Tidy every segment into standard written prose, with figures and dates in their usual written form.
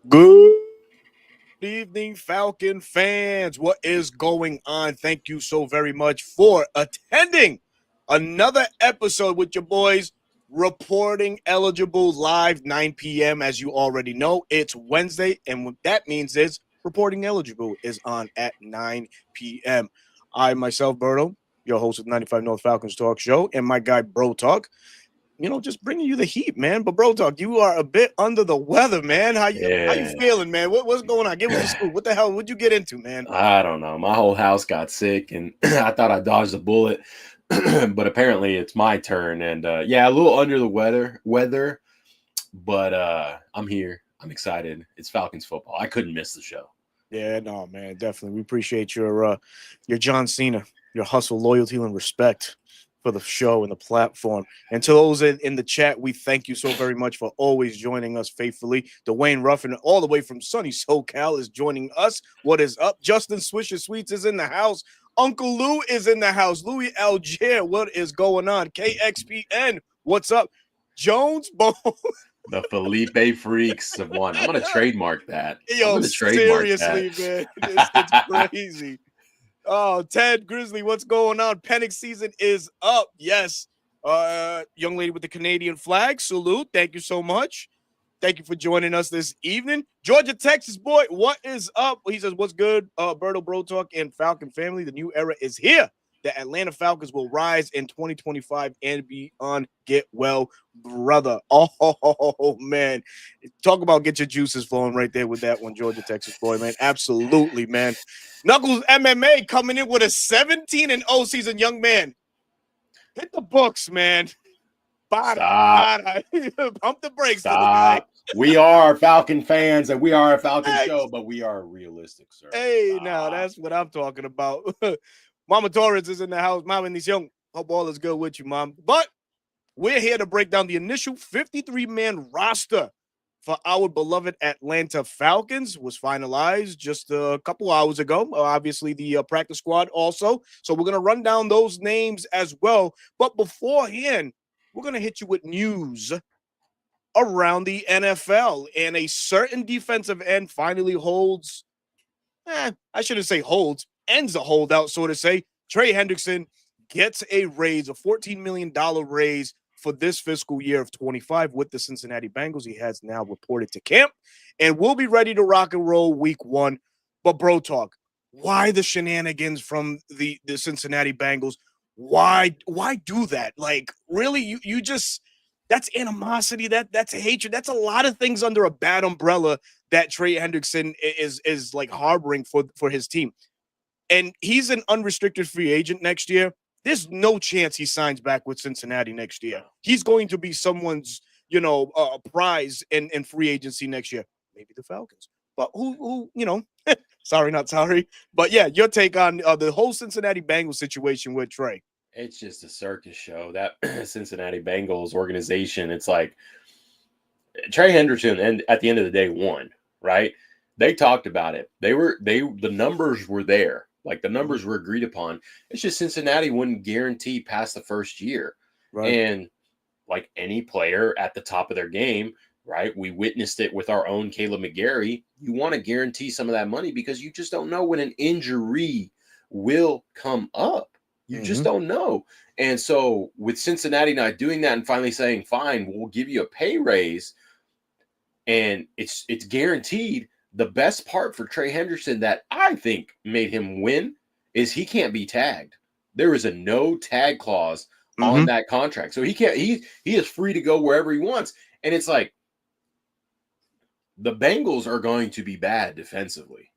Good evening, Falcon fans. What is going on? Thank you so very much for attending another episode with your boys. Reporting eligible live 9 p.m. As you already know, it's Wednesday, and what that means is reporting eligible is on at 9 p.m. I myself, Berto, your host of 95 North Falcons Talk Show, and my guy Bro Talk, just bringing you the heat, man. But Bro Talk, you are a bit under the weather, man. How you Yeah, feeling, man? What's going on? Give us a scoop. What the hell? What'd you get into, man? I don't know. My whole house got sick, and I thought I dodged a bullet, but apparently it's my turn. And yeah, a little under the weather, but I'm here. I'm excited. It's Falcons football. I couldn't miss the show. Yeah, no, man, definitely. We appreciate your John Cena, your hustle, loyalty, and respect for the show and the platform. And to those in the chat, we thank you so very much for always joining us faithfully. Dwayne Ruffin, all the way from sunny SoCal, is joining us. What is up? Justin Swisher Sweets is in the house. Uncle Lou is in the house. Louis Algier, what is going on? KXPN, what's up? Jones Bone. The Felipe Freaks have won. I'm gonna trademark that. I'm Yo, gonna trademark that. seriously, man. It's crazy. Oh, Ted Grizzly, what's going on? Panic season is up. Yes. Young lady with the Canadian flag, salute. Thank you so much. Thank you for joining us this evening. Georgia, Texas boy, what is up? He says, what's good? Berto Bro Talk and Falcon family. The new era is here. The Atlanta Falcons will rise in 2025 and beyond. Get well, brother. Oh, man. Talk about get your juices flowing right there with that one, Georgia, Texas boy, man. Absolutely, man. Knuckles MMA coming in with a 17-0 season, young man. Hit the books, man. Stop. Pump the brakes for the guy. Stop. We are Falcon fans, and we are a Falcon show, but we are realistic, sir. Hey, now Stop. that's what I'm talking about. Mama Torres is in the house. Mama Bendición. Hope all is good with you, Mom. But we're here to break down the initial 53-man roster for our beloved Atlanta Falcons. Was finalized just a couple hours ago. Obviously, the practice squad also. So we're going to run down those names as well. But beforehand, we're going to hit you with news around the NFL. And a certain defensive end finally holds, I shouldn't say holds, ends a holdout, so to say. Trey Hendrickson gets a raise, a $14 million raise for this fiscal year of 25 with the Cincinnati Bengals. He has now reported to camp and will be ready to rock and roll week one. But Bro Talk, why the shenanigans from the Cincinnati Bengals? Why do that? Like, really, you just, that's animosity, that's hatred, that's a lot of things under a bad umbrella that Trey Hendrickson is like harboring for his team. And he's an unrestricted free agent next year. There's no chance he signs back with Cincinnati next year. He's going to be someone's, prize in free agency next year. Maybe the Falcons. But who, sorry, not sorry. But yeah, your take on the whole Cincinnati Bengals situation with Trey. It's just a circus show. That Cincinnati Bengals organization, it's like Trey Henderson, and at the end of the day, won, right? They talked about it. The numbers were there. Like, the numbers were agreed upon. It's just Cincinnati wouldn't guarantee past the first year. Right. And like any player at the top of their game, right? We witnessed it with our own Caleb McGarry. You want to guarantee some of that money because you just don't know when an injury will come up. You just don't know. And so with Cincinnati not doing that and finally saying, fine, we'll give you a pay raise, and it's guaranteed. The best part for Trey Henderson that I think made him win is he can't be tagged. There is a no tag clause on that contract. So he can't, he is free to go wherever he wants. And it's like, the Bengals are going to be bad defensively.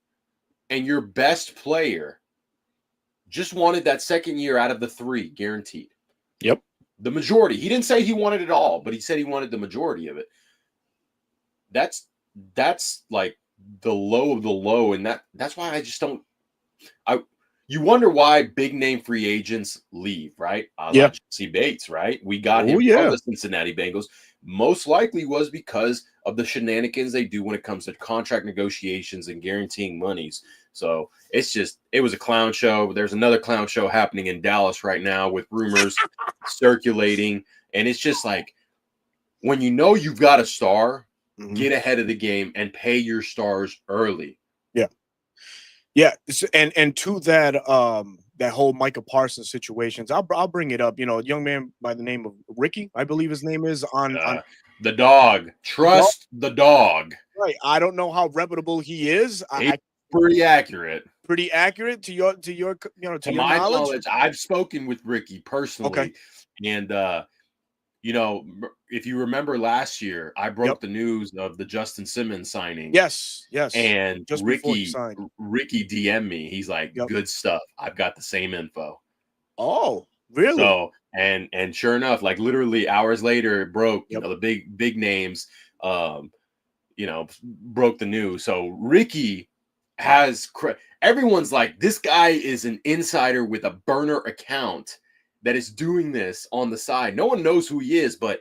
And your best player just wanted that second year out of the 3 guaranteed. Yep. The majority. He didn't say he wanted it all, but he said he wanted the majority of it. That's like the low of the low. And that's why I just don't, you wonder why big name free agents leave, right? Yeah. Jesse Bates, right? We got him from the Cincinnati Bengals. Most likely was because of the shenanigans they do when it comes to contract negotiations and guaranteeing monies. So it was a clown show. There's another clown show happening in Dallas right now with rumors circulating. And it's just like, when you know you've got a star Mhm. Get ahead of the game and pay your stars early. Yeah. Yeah, and to that that whole Micah Parsons situations, I'll bring it up. You know, a young man by the name of Ricky, I believe his name is on Uh, the dog. the dog. Trust the dog. Right. I don't know how reputable he is. He's I pretty accurate. pretty accurate to your to To your my knowledge. knowledge, I've spoken with Ricky Okay. personally, and if you remember last year, I Yep. broke the news of the Justin Simmons signing, Yes. Yes. and Just before he signed. Ricky DM'd me. He's like, Yep. "Good stuff. I've got the same info." Oh, really? So, and sure enough, like literally hours later, it broke. Yep. The big names, um, broke the news. So Ricky has everyone's like, this guy is an insider with a burner account that is doing this on the side. No one knows who he is, but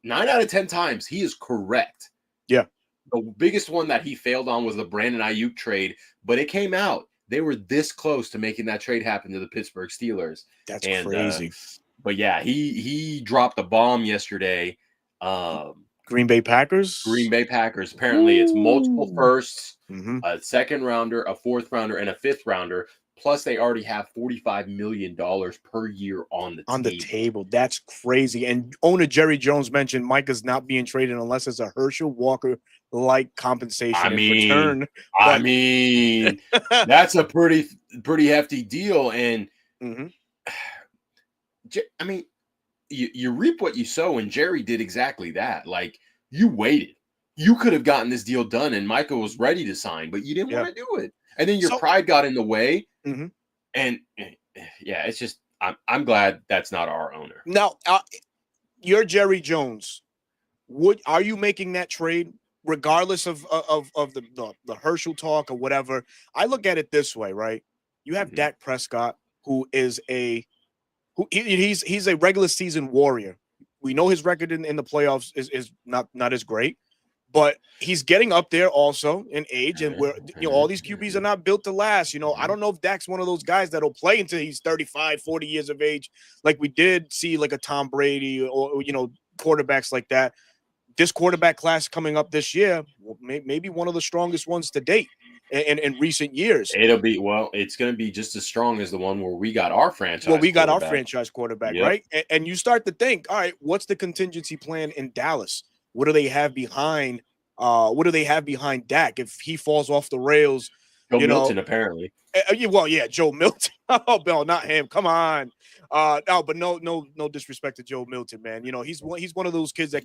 9 out of 10 times he is correct. Yeah. The biggest one that he failed on was the Brandon Ayuk trade, but it came out. They were this close to making that trade happen to the Pittsburgh Steelers. That's crazy. But yeah, he dropped a bomb yesterday. Green Bay Packers. Apparently, it's multiple firsts, Mm-hmm. a second rounder, a fourth rounder, and a fifth rounder. Plus, they already have $45 million per year on the table. That's crazy. And owner Jerry Jones mentioned Micah's not being traded unless it's a Herschel Walker like compensation in return. I mean, that's a pretty hefty deal. And mm-hmm. I mean, you reap what you sow, and Jerry did exactly that. Like, you waited. You could have gotten this deal done, and Michael was ready to sign, but you didn't want to do it. And then your pride got in the way. Mm-hmm. And yeah, it's just I'm glad that's not our owner. Now, you're Jerry Jones. Are you making that trade regardless of the Herschel talk or whatever? I look at it this way, right? You have Dak Prescott, who is he's a regular season warrior. We know his record in the playoffs is not as great, but he's getting up there also in age, and all these QBs are not built to last. I don't know if Dak's one of those guys that'll play until he's 35, 40 years of age, like we did see like a Tom Brady or quarterbacks like that. This quarterback class coming up this year, maybe one of the strongest ones to date in recent years. It's going to be just as strong as the one where we got our franchise. Well, we got our franchise quarterback, yep. Right? And you start to think, all right, what's the contingency plan in Dallas? What do they have behind? What do they have behind Dak if he falls off the rails? Joe Milton, apparently. Joe Milton. Oh, Bill, not him. Come on. No, but no disrespect to Joe Milton, man. He's one of those kids that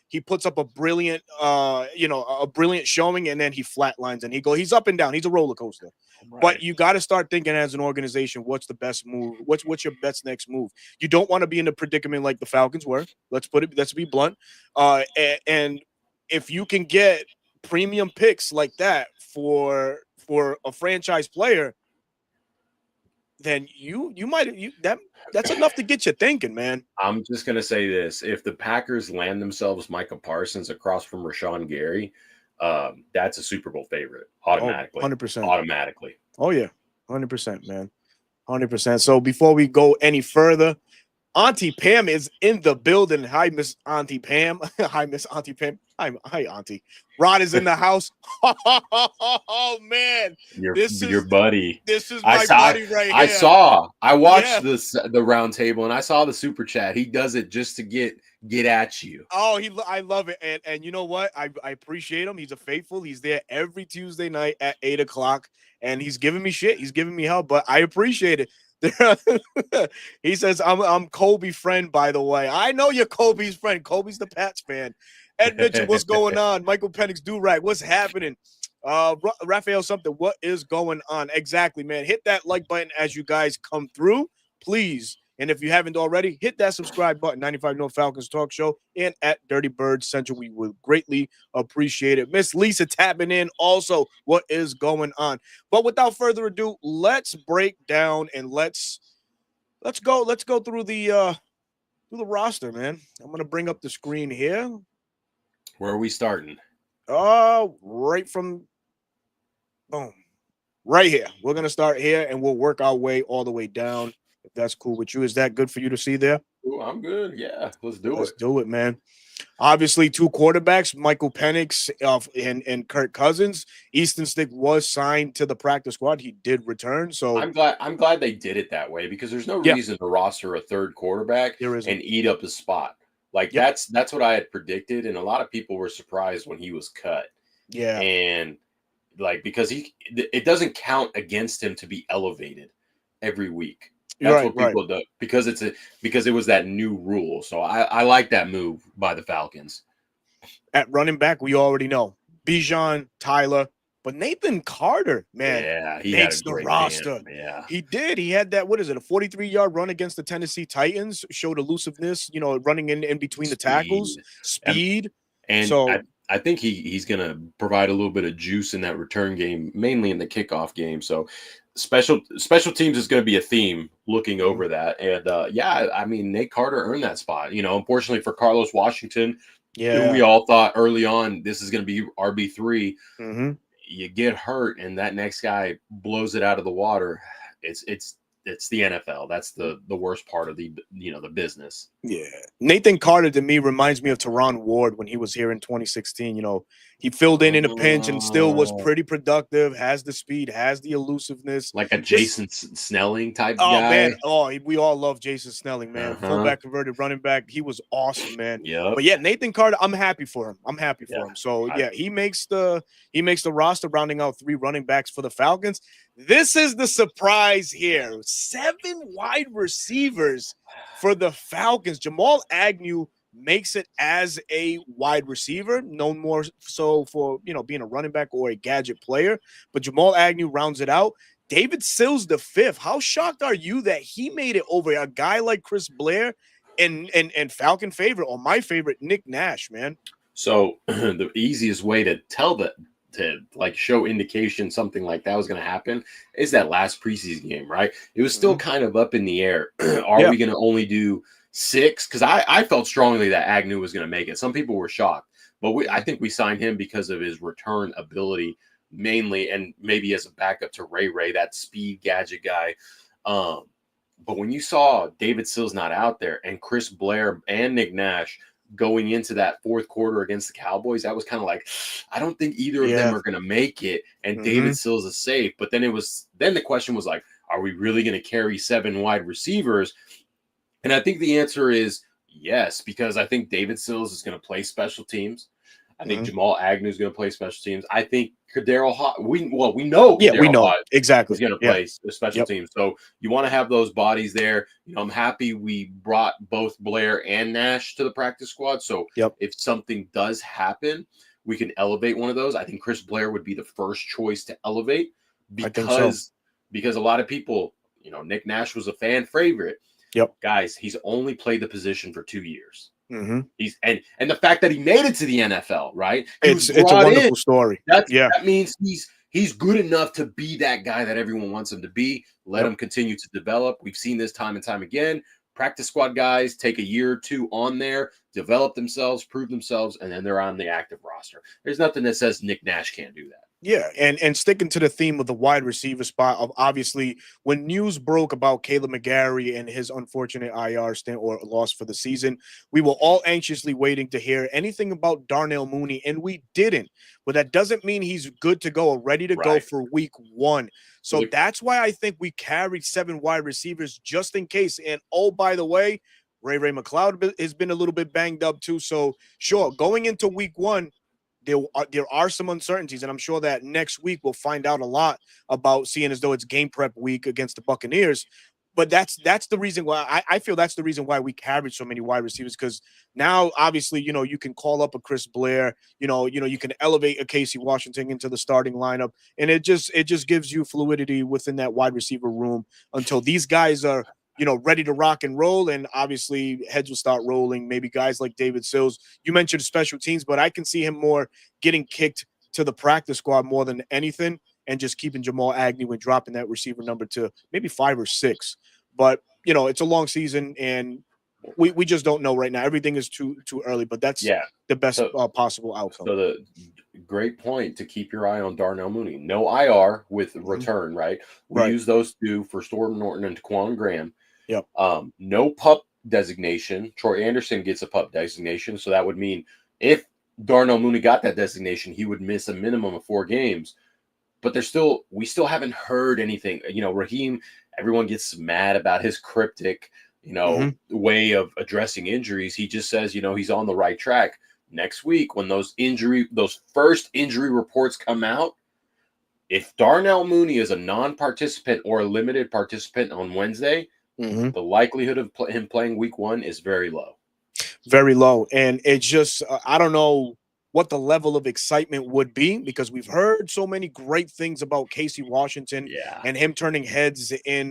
he puts up a brilliant, a brilliant showing, and then he flatlines and he's up and down. He's a roller coaster. Right. But you got to start thinking as an organization, what's the best move? What's your best next move? You don't want to be in a predicament like the Falcons were. Let's be blunt. And if you can get premium picks like that for a franchise player, then that's enough to get you thinking, man. I'm just gonna say this: if the Packers land themselves Micah Parsons across from Rashawn Gary, that's a Super Bowl favorite automatically. 100%. Automatically. Oh yeah, 100%, man, 100%. So before we go any further, Auntie Pam is in the building. Hi, Miss Auntie Pam. Hi, Miss Auntie Pam. Hi, Auntie. Rod is in the house. Oh man, your buddy. This is my buddy right here. I watched the round table, and I saw the super chat. He does it just to get at you. Oh, I love it, and you know what? I appreciate him. He's a faithful. He's there every Tuesday night at 8:00, and he's giving me shit. He's giving me help, but I appreciate it. He says, I'm Kobe's friend, by the way. I know you're Kobe's friend. Kobe's the Pats fan. Ed Mitchell, what's going on? Michael Penix, do-rag, what's happening? Raphael something, what is going on? Exactly, man. Hit that like button as you guys come through, please. And if you haven't already, hit that subscribe button, 95 North Falcons Talk Show, and at Dirty Bird Central. We would greatly appreciate it. Miss Lisa tapping in also, what is going on? But without further ado, let's break down and let's go through the roster, man. I'm gonna bring up the screen here. Where are we starting? Right from boom. Right here. We're gonna start here and we'll work our way all the way down. If that's cool with you. Is that good for you to see there? cool. I'm good. Yeah, let's do Let's it. do it, man. Obviously, two quarterbacks, Michael Penix and Kirk Cousins. Easton Stick was signed to the practice squad. He did return. So, I'm glad they did it that way because there's no yeah, reason to roster a third quarterback there isn't. and eat up his spot. Like Yep. that's what I had predicted, and a lot of people were surprised when he was cut. Yeah. And like because it doesn't count against him to be elevated every week. That's Right, what right. people do because because it was that new rule. So I like that move by the Falcons. At running back, we already know Bijan, Tyler, but Nathan Carter, man, Yeah, he had a makes the great camp. roster. Yeah. He did. He had that, what is it, a 43-yard run against the Tennessee Titans, showed elusiveness, running in between the tackles, Speed. And speed. And So, I think he's going to provide a little bit of juice in that return game, mainly in the kickoff game. So special teams is going to be a theme looking mhm, over that. And yeah, I mean Nate Carter earned that spot. Unfortunately for Carlos Washington, who we yeah. all thought early on this is going to be RB3. Hmm. You get hurt, and that next guy blows it out of the water. It's the NFL. That's the worst part of the business. Yeah. Nathan Carter to me reminds me of Teron Ward when he was here in 2016. He filled in a pinch and still was Oh. pretty productive, has the speed, has the elusiveness. Like a Just Jason Snelling type Oh man, guy. we all love Jason Snelling, man. Uh-huh. Fullback converted running back. He was awesome, man. Yep. But yeah, Nathan Carter, I'm happy for him. I'm happy Yeah. for him. So yeah, he makes the roster, rounding out 3 running backs for the Falcons. This is the surprise here. 7 wide receivers for the Falcons. Jamal Agnew makes it as a wide receiver, known more so for being a running back or a gadget player. But Jamal Agnew rounds it out. David Sills the fifth. How shocked are you that he made it over a guy like Chris Blair and Falcon favorite or my favorite Nick Nash, man? So the easiest way to tell that to like show indication something like that was going to happen is that last preseason game, right? It was still Mhm. kind of up in the air. Are Yeah. we going to only do 6? Because I felt strongly that Agnew was going to make it. Some people were shocked, but I think we signed him because of his return ability mainly, and maybe as a backup to Ray, that speed gadget guy. But when you saw David Sills not out there and Chris Blair and Nick Nash going into that fourth quarter against the Cowboys, that was kind of like, I don't think either of them Yeah. are going to make it. And Hmm. David Sills is safe. But then the question was like, are we really going to carry 7 wide receivers? And I think the answer is yes, because I think David Sills is going to play special teams. I think Hmm. Jamal Agnew is going to play special teams. I think Daryl Hott. We know Yeah, we Daryl know Hott exactly. is going to Yeah. play special Yep. teams. So you want to have those bodies there. I'm happy we brought both Blair and Nash to the practice squad. So Yep. if something does happen, we can elevate one of those. I think Chris Blair would be the first choice to elevate I think so. because a lot of people, Nick Nash was a fan favorite. Yep. Guys, he's only played the position for 2 years. Hmm. He's and the fact that he made it to the NFL, right? He was It's a brought in. wonderful story. That Yeah. means he's good enough to be that guy that everyone wants him to be. Let Yep. him continue to develop. We've seen this time and time again. Practice squad guys take a year or 2 on there, develop themselves, prove themselves, and then they're on the active roster. There's nothing that says Nick Nash can't do that. Yeah, and sticking to the theme of the wide receiver spot, of obviously when news broke about Caleb McGarry and his unfortunate IR stint or loss for the season, we were all anxiously waiting to hear anything about Darnell Mooney, and we didn't. But that doesn't mean he's good to go or ready to go Right. for week 1. So Look, that's why I think we carried 7 wide receivers just in case. And oh, by the way, Ray McLeod has been a little bit banged up too. So sure, going into week 1, there are some uncertainties, and I'm sure that next week we'll find out a lot about, seeing as though it's game prep week against the Buccaneers. But that's the reason why I feel that's the reason why we carried so many wide receivers, because now obviously you can call up a Chris Blair, you can elevate a Casey Washington into the starting lineup, and it just gives you fluidity within that wide receiver room until these guys are ready to rock and roll. And obviously heads will start rolling. Maybe guys like David Sills, you mentioned special teams, but I can see him more getting kicked to the practice squad more than anything, and just keeping Jamal Agnew and dropping that receiver number to maybe 5 or 6. But it's a long season, and we just don't know right now. Everything is too early, but that's yeah. the best So possible outcome. So the great point to keep your eye on Darnell Mooney. No IR with return, right? We Right. use those 2 for Storm Norton and Taquan Graham. Yep. No pup designation. Troy Anderson gets a pup designation. So that would mean if Darnell Mooney got that designation, he would miss a minimum of 4 games. But we still haven't heard anything. Raheem, everyone gets mad about his cryptic, way of addressing injuries. He just says, he's on the right track. Next week, when those first injury reports come out, if Darnell Mooney is a non-participant or a limited participant on Wednesday, the likelihood of him playing week 1 is very low. Very low. And it's just, I don't know what the level of excitement would be, because we've heard so many great things about Casey Washington and him turning heads in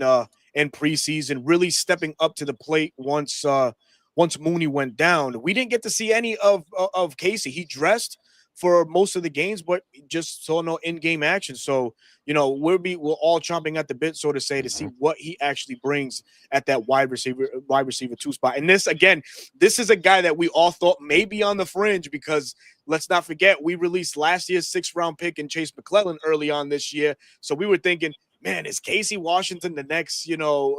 preseason, really stepping up to the plate once Mooney went down. We didn't get to see any of Casey. He dressed for most of the games, but just saw no in-game action. So, we're all chomping at the bit, so to say, to see what he actually brings at that wide receiver 2 spot. And this is a guy that we all thought may be on the fringe, because let's not forget, we released last year's 6th-round pick in Chase McClellan early on this year. So we were thinking, man, is Casey Washington the next,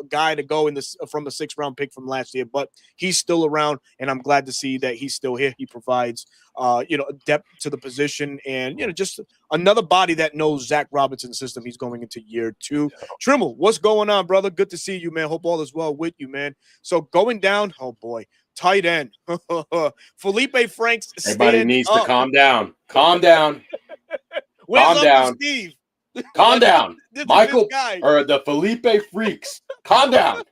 guy to go from a 6th-round pick from last year? But he's still around, and I'm glad to see that he's still here. He provides, depth to the position, and just another body that knows Zach Robinson's system. He's going into year 2. Trimmel, what's going on, brother? Good to see you, man. Hope all is well with you, man. So going down, oh boy, tight end Felipe Franks. Everybody needs to calm down. Calm down. Where's calm Uncle down. Steve? Calm down. Michael guy. Or the Felipe freaks. Calm down.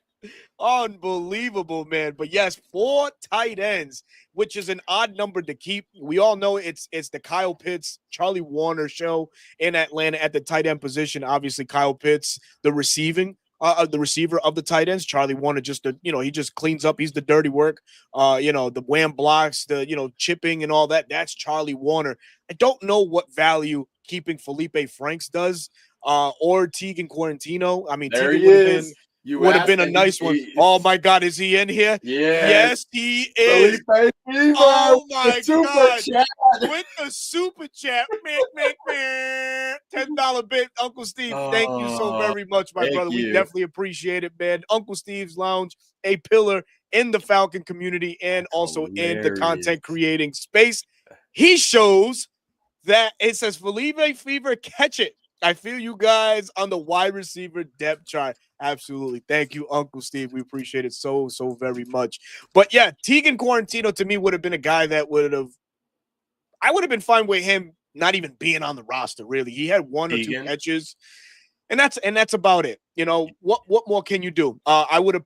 Unbelievable, man. But yes, 4 tight ends, which is an odd number to keep. We all know it's the Kyle Pitts, Charlie Warner show in Atlanta at the tight end position. Obviously, Kyle Pitts, the receiver of the tight ends. Charlie Warner he just cleans up. He's the dirty work. The wham blocks, the chipping and all that. That's Charlie Warner. I don't know what value keeping Felipe Franks does, or Tegan Quarantino. I mean, there Tegan would have been a nice one. Oh my God, is he in here? Yes, he is. Oh my God, with the super chat, $10 bit, Uncle Steve. Thank you so very much, my brother. We definitely appreciate it, man. Uncle Steve's Lounge, a pillar in the Falcon community and also in the content creating space. He shows that it says Felipe Fever, catch it. I feel you guys on the wide receiver depth chart. Absolutely. Thank you, Uncle Steve. We appreciate it so very much. But yeah, Tegan Quarantino to me would have been a guy that I would have been fine with him not even being on the roster, really. He had 1 or 2 catches, and that's about it. What more can you do? I would have,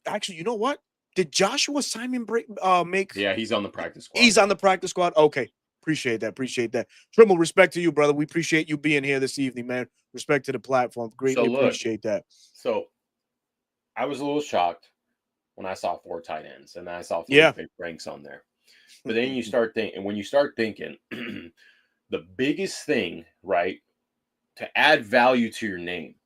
actually, you know what? Did Joshua Simon make? Yeah, he's on the practice squad. He's on the practice squad. Okay. Appreciate that. Trimmel, respect to you, brother. We appreciate you being here this evening, man. Respect to the platform. Greatly appreciate that. So I was a little shocked when I saw 4 tight ends, and I saw Felipe Franks on there. But then you start thinking, the biggest thing, right, to add value to your name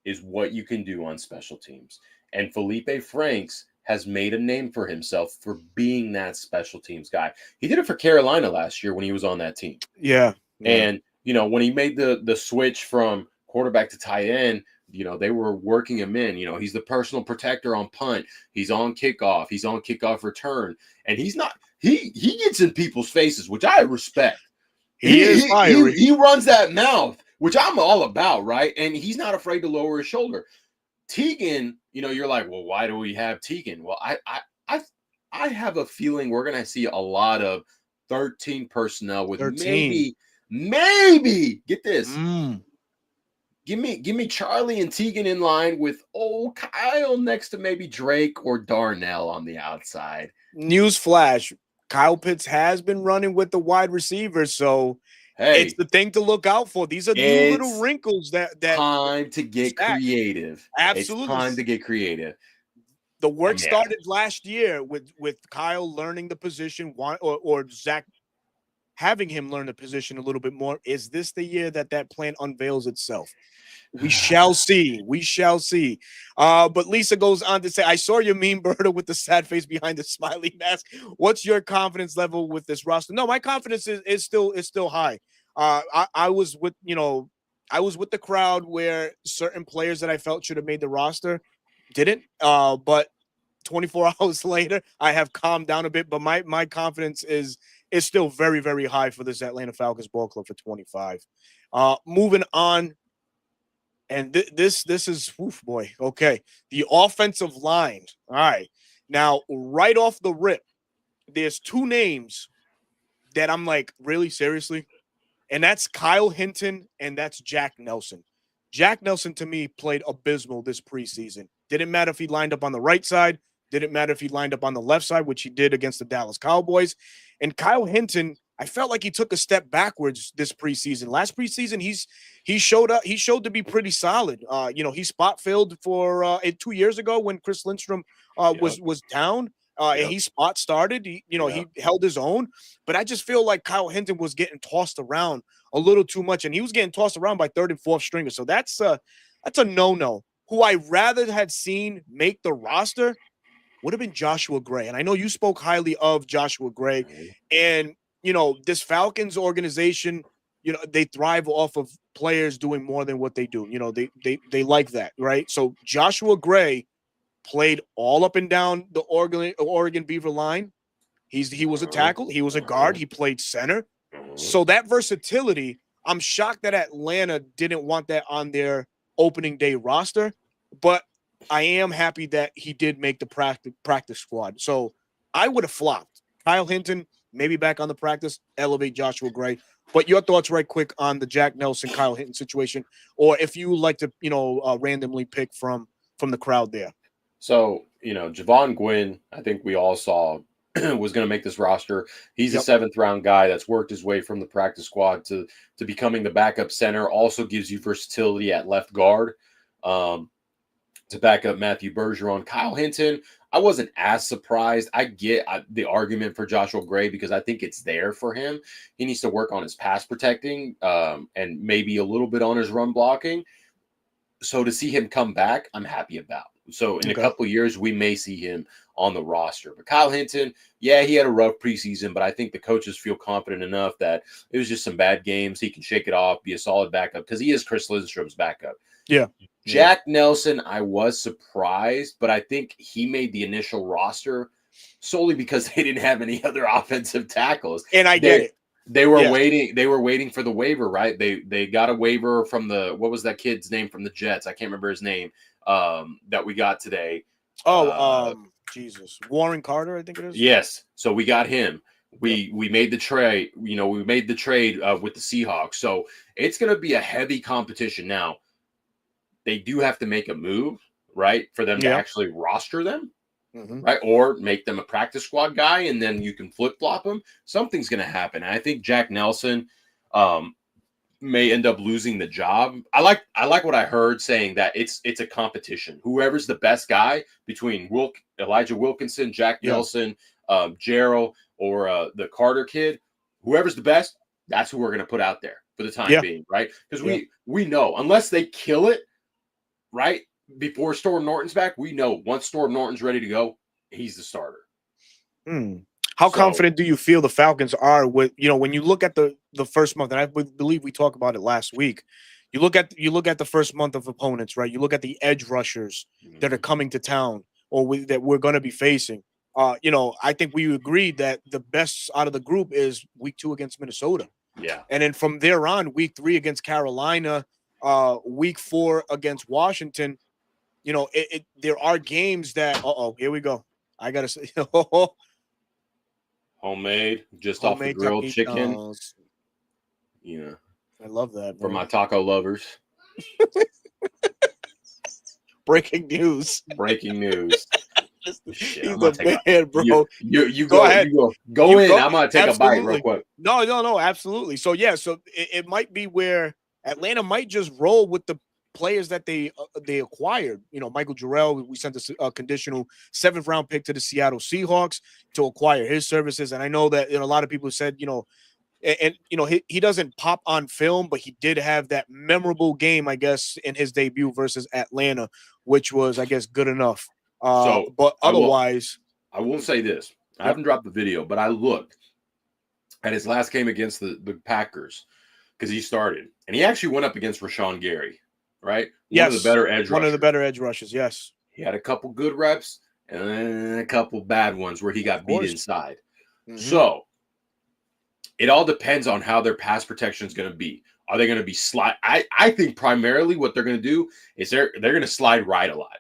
is what you can do on special teams. And Felipe Franks has made a name for himself for being that special teams guy. He did it for Carolina last year when he was on that team. Yeah. And, when he made the switch from quarterback to tight end, they were working him in. He's the personal protector on punt. He's on kickoff. He's on kickoff return. And he's not – he gets in people's faces, which I respect. He runs that mouth, which I'm all about, right? And he's not afraid to lower his shoulder. Tegan, you're like, well, why do we have Tegan? Well, I have a feeling we're going to see a lot of 13 personnel with 13. maybe get this. Give me Charlie and Tegan in line with old Kyle next to maybe Drake or Darnell on the outside. Newsflash, Kyle Pitts has been running with the wide receivers, so it's the thing to look out for. These are new little wrinkles that time to get creative. Absolutely. It's time to get creative. The work started last year with Kyle learning the position, or Zach having him learn the position a little bit more. Is this the year that plan unveils itself? We shall see. But Lisa goes on to say, I saw your meme, Berta, with the sad face behind the smiley mask. What's your confidence level with this roster? No, my confidence is still high. I was with the crowd where certain players that I felt should have made the roster didn't. But 24 hours later, I have calmed down a bit, but my confidence is still very, very high for this Atlanta Falcons ball club for 25. Moving on, and this is oof boy. Okay, the offensive line. All right, now right off the rip, there's two names that I'm like, really seriously, and that's Kyle Hinton and that's Jack Nelson. Jack Nelson to me played abysmal this preseason. Didn't matter if he lined up on the right side, didn't matter if he lined up on the left side, which he did against the Dallas Cowboys. And Kyle Hinton, I felt like he took a step backwards this preseason. Last preseason, he showed up. He showed to be pretty solid. He spot filled for 2 years ago when Chris Lindstrom Yep. was down. And Yep. he spot started. He held his own. But I just feel like Kyle Hinton was getting tossed around a little too much, and he was getting tossed around by third and fourth stringers. So that's a no-no. Who I rather had seen make the roster would have been Joshua Gray. And I know you spoke highly of Joshua Gray. And, this Falcons organization, they thrive off of players doing more than what they do. They like that, right? So Joshua Gray played all up and down the Oregon Beaver line. He was a tackle. He was a guard. He played center. So that versatility, I'm shocked that Atlanta didn't want that on their opening day roster. But I am happy that he did make the practice squad. So I would have flopped. Kyle Hinton, maybe back on the practice, elevate Joshua Gray. But your thoughts right quick on the Jack Nelson, Kyle Hinton situation, or if you like to, randomly pick from the crowd there. So, Javon Gwynn, I think we all saw was going to make this roster. He's a 7th round guy that's worked his way from the practice squad to becoming the backup center. Also gives you versatility at left guard to back up Matthew Bergeron. Kyle Hinton, I wasn't as surprised. I get the argument for Joshua Gray because I think it's there for him. He needs to work on his pass protecting and maybe a little bit on his run blocking. So to see him come back, I'm happy about. So in a couple of years, we may see him on the roster. But Kyle Hinton, yeah, he had a rough preseason, but I think the coaches feel confident enough that it was just some bad games. He can shake it off, be a solid backup because he is Chris Lindstrom's backup. Yeah. Jack Nelson, I was surprised, but I think he made the initial roster solely because they didn't have any other offensive tackles. And I get it. They were waiting. They were waiting for the waiver, right? They got a waiver from what was that kid's name from the Jets? I can't remember his name. That we got today. Jesus, Warren Carter, I think it is. Yes, so we got him. We made the trade. We made the trade with the Seahawks. So it's going to be a heavy competition now. They do have to make a move, right, for them to actually roster them, right, or make them a practice squad guy, and then you can flip flop them. Something's going to happen. And I think Jack Nelson may end up losing the job. I like what I heard saying that it's a competition. Whoever's the best guy between Elijah Wilkinson, Jack Nelson, Gerald, or the Carter kid, whoever's the best, that's who we're going to put out there for the time being, right? Because we know unless they kill it, right, before Storm Norton's back, we know once Storm Norton's ready to go, he's the starter. How confident do you feel the Falcons are with, when you look at the first month, and I believe we talked about it last week, you look at the first month of opponents, right? You look at the edge rushers that are coming to town or that we're going to be facing. I think we agreed that the best out of the group is week 2 against Minnesota. Yeah. And then from there on, week 3 against Carolina, week 4 against Washington, there are games that, here we go. I got to say, homemade, just off the grilled chicken. I love that. For my taco lovers. Breaking news. Shit, he's a man, bro. You go ahead. Go in. I'm gonna take a bite real quick. No, absolutely. So it might be where Atlanta might just roll with the players that they acquired. Michael Jarrell, we sent a conditional 7th round pick to the Seattle Seahawks to acquire his services. And I know that a lot of people said, he doesn't pop on film, but he did have that memorable game, I guess, in his debut versus Atlanta, which was, I guess, good enough. But otherwise, I will say this. I haven't dropped the video, but I looked at his last game against the Packers because he started, and he actually went up against Rashawn Gary, right? Yes, one of the better edge rushers. Yes. He had a couple good reps, and then a couple bad ones where he got beat inside. Mm-hmm. So it all depends on how their pass protection is going to be. Are they going to be slide? I think primarily what they're going to do is they're going to slide right a lot.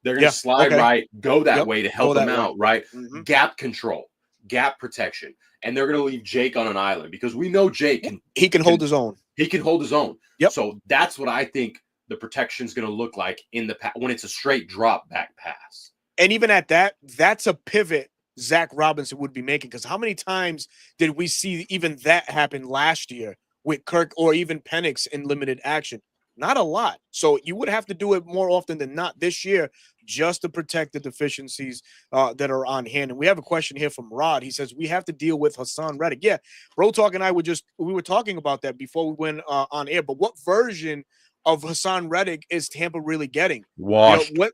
They're going to slide right, go that way to help them out, right? Mm-hmm. Gap control, gap protection. And they're going to leave Jake on an island because we know Jake can hold his own. He can hold his own. Yep. So that's what I think the protection is going to look like in the when it's a straight drop back pass. And even at that, that's a pivot Zach Robinson would be making, because how many times did we see even that happen last year with Kirk or even Penix in limited action? Not a lot. So you would have to do it more often than not this year just to protect the deficiencies that are on hand. And we have a question here from Rod. He says, we have to deal with Hassan Reddick. Yeah, Bro Talk and I we were talking about that before we went on air. But what version of Hassan Reddick is Tampa really getting? Washed. You know,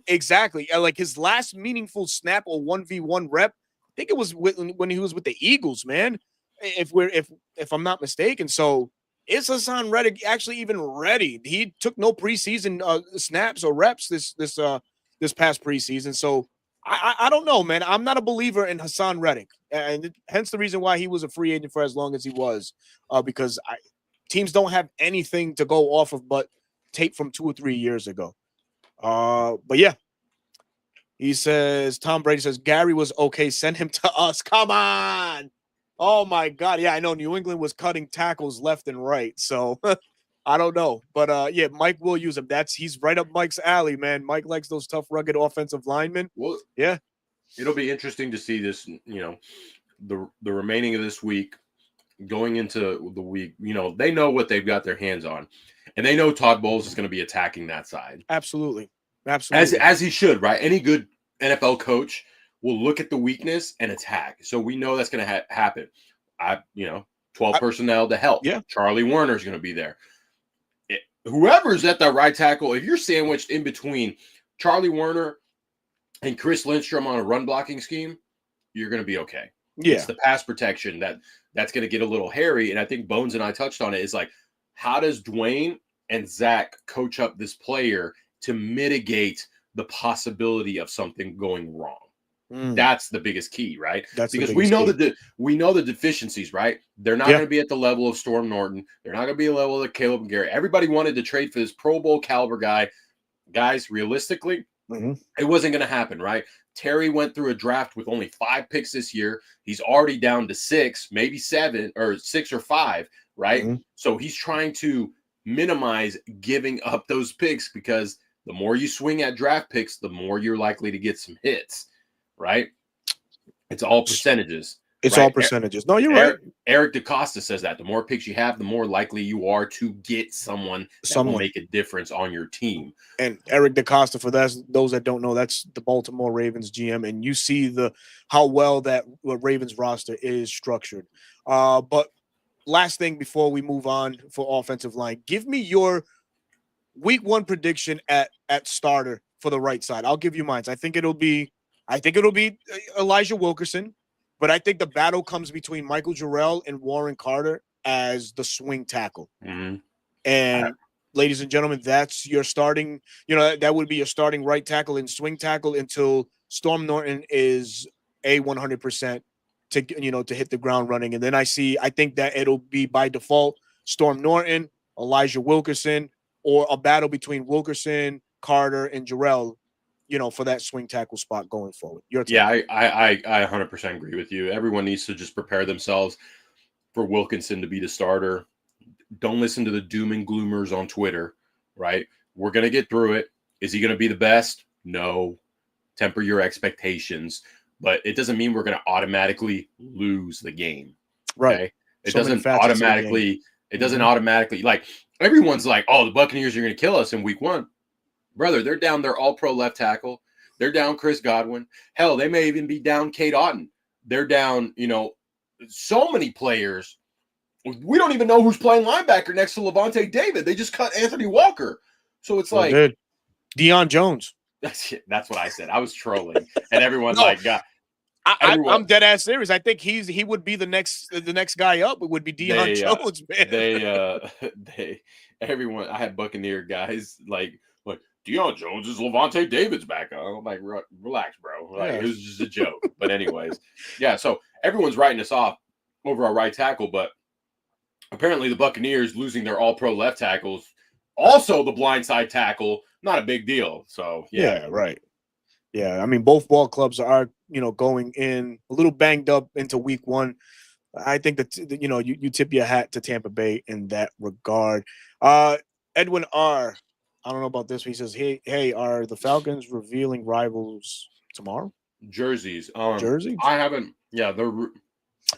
exactly. Like his last meaningful snap or 1v1 rep, I think it was when he was with the Eagles, man. If I'm not mistaken. So is Hassan Reddick actually even ready? He took no preseason snaps or reps this past preseason. So I don't know, man. I'm not a believer in Hassan Reddick, and hence the reason why he was a free agent for as long as he was, because teams don't have anything to go off of but tape from 2 or 3 years ago. But yeah, he says, Tom Brady says, Gary was okay. Send him to us. Come on. Oh my God. Yeah, I know New England was cutting tackles left and right. So I don't know. But yeah, Mike will use him. He's right up Mike's alley, man. Mike likes those tough, rugged offensive linemen. Well, yeah. It'll be interesting to see this, the remaining of this week going into the week. They know what they've got their hands on. And they know Todd Bowles is going to be attacking that side. Absolutely. As he should, right? Any good NFL coach will look at the weakness and attack. So we know that's going to happen. 12 personnel to help. Yeah. Charlie Warner is going to be there. Whoever's at the right tackle, if you're sandwiched in between Charlie Warner and Chris Lindstrom on a run blocking scheme, you're going to be okay. Yeah. It's the pass protection that's going to get a little hairy. And I think Bones and I touched on it. Is like, how does Dwayne and Zach coach up this player to mitigate the possibility of something going wrong? That's the biggest key, right? Because we know the deficiencies, right? They're not going to be at the level of Storm Norton. They're not going to be at the level of Caleb McGarry. Everybody wanted to trade for this Pro Bowl caliber guy. Guys, realistically, it wasn't going to happen, right? Terry went through a draft with only 5 picks this year. He's already down to 6, maybe 7 or 6 or 5, right? So he's trying to minimize giving up those picks, because the more you swing at draft picks, the more you're likely to get some hits, right? It's all percentages. It's all percentages. No, you're right. Eric DaCosta says that the more picks you have, the more likely you are to get someone that will make a difference on your team. And Eric DaCosta, for those that don't know, that's the Baltimore Ravens GM, and you see how well that Ravens roster is structured. But last thing before we move on for offensive line, give me your week 1 prediction at starter for the right side. I'll give you mine. I think it'll be Elijah Wilkerson. But I think the battle comes between Michael Jarrell and Warren Carter as the swing tackle. And ladies and gentlemen, that's your starting, that would be your starting right tackle and swing tackle until Storm Norton is 100% to hit the ground running. And then I think that it'll be by default Storm Norton, Elijah Wilkerson, or a battle between Wilkerson, Carter, and Jarrell, for that swing tackle spot going forward. Yeah, I 100% agree with you. Everyone needs to just prepare themselves for Wilkinson to be the starter. Don't listen to the doom and gloomers on Twitter, right? We're going to get through it. Is he going to be the best? No. Temper your expectations. But it doesn't mean we're going to automatically lose the game. Right. Okay? It doesn't automatically, like, everyone's like, oh, the Buccaneers are going to kill us in week 1. Brother, they're down their all-pro left tackle. They're down Chris Godwin. Hell, they may even be down Cade Otton. They're down, so many players. We don't even know who's playing linebacker next to Levante David. They just cut Anthony Walker. So it's like Deion Jones. That's what I said. I was trolling. And everyone's I'm dead ass serious. I think he would be the next guy up. It would be Deion Jones, man. Everyone, I had Buccaneer guys like Deion Jones is Levante David's backup. I'm like, relax, bro. Like, Yeah. it was just a joke. But anyways, yeah. So everyone's writing us off over our right tackle, but apparently the Buccaneers losing their All-Pro left tackles, also the blindside tackle, not a big deal. So Yeah, right. Yeah, I mean, both ball clubs are, going in a little banged up into week one. I think that, you tip your hat to Tampa Bay in that regard. Edwin R. I don't know about this. He says, hey, are the Falcons revealing rivals tomorrow? jerseys. Jerseys? I haven't. Yeah,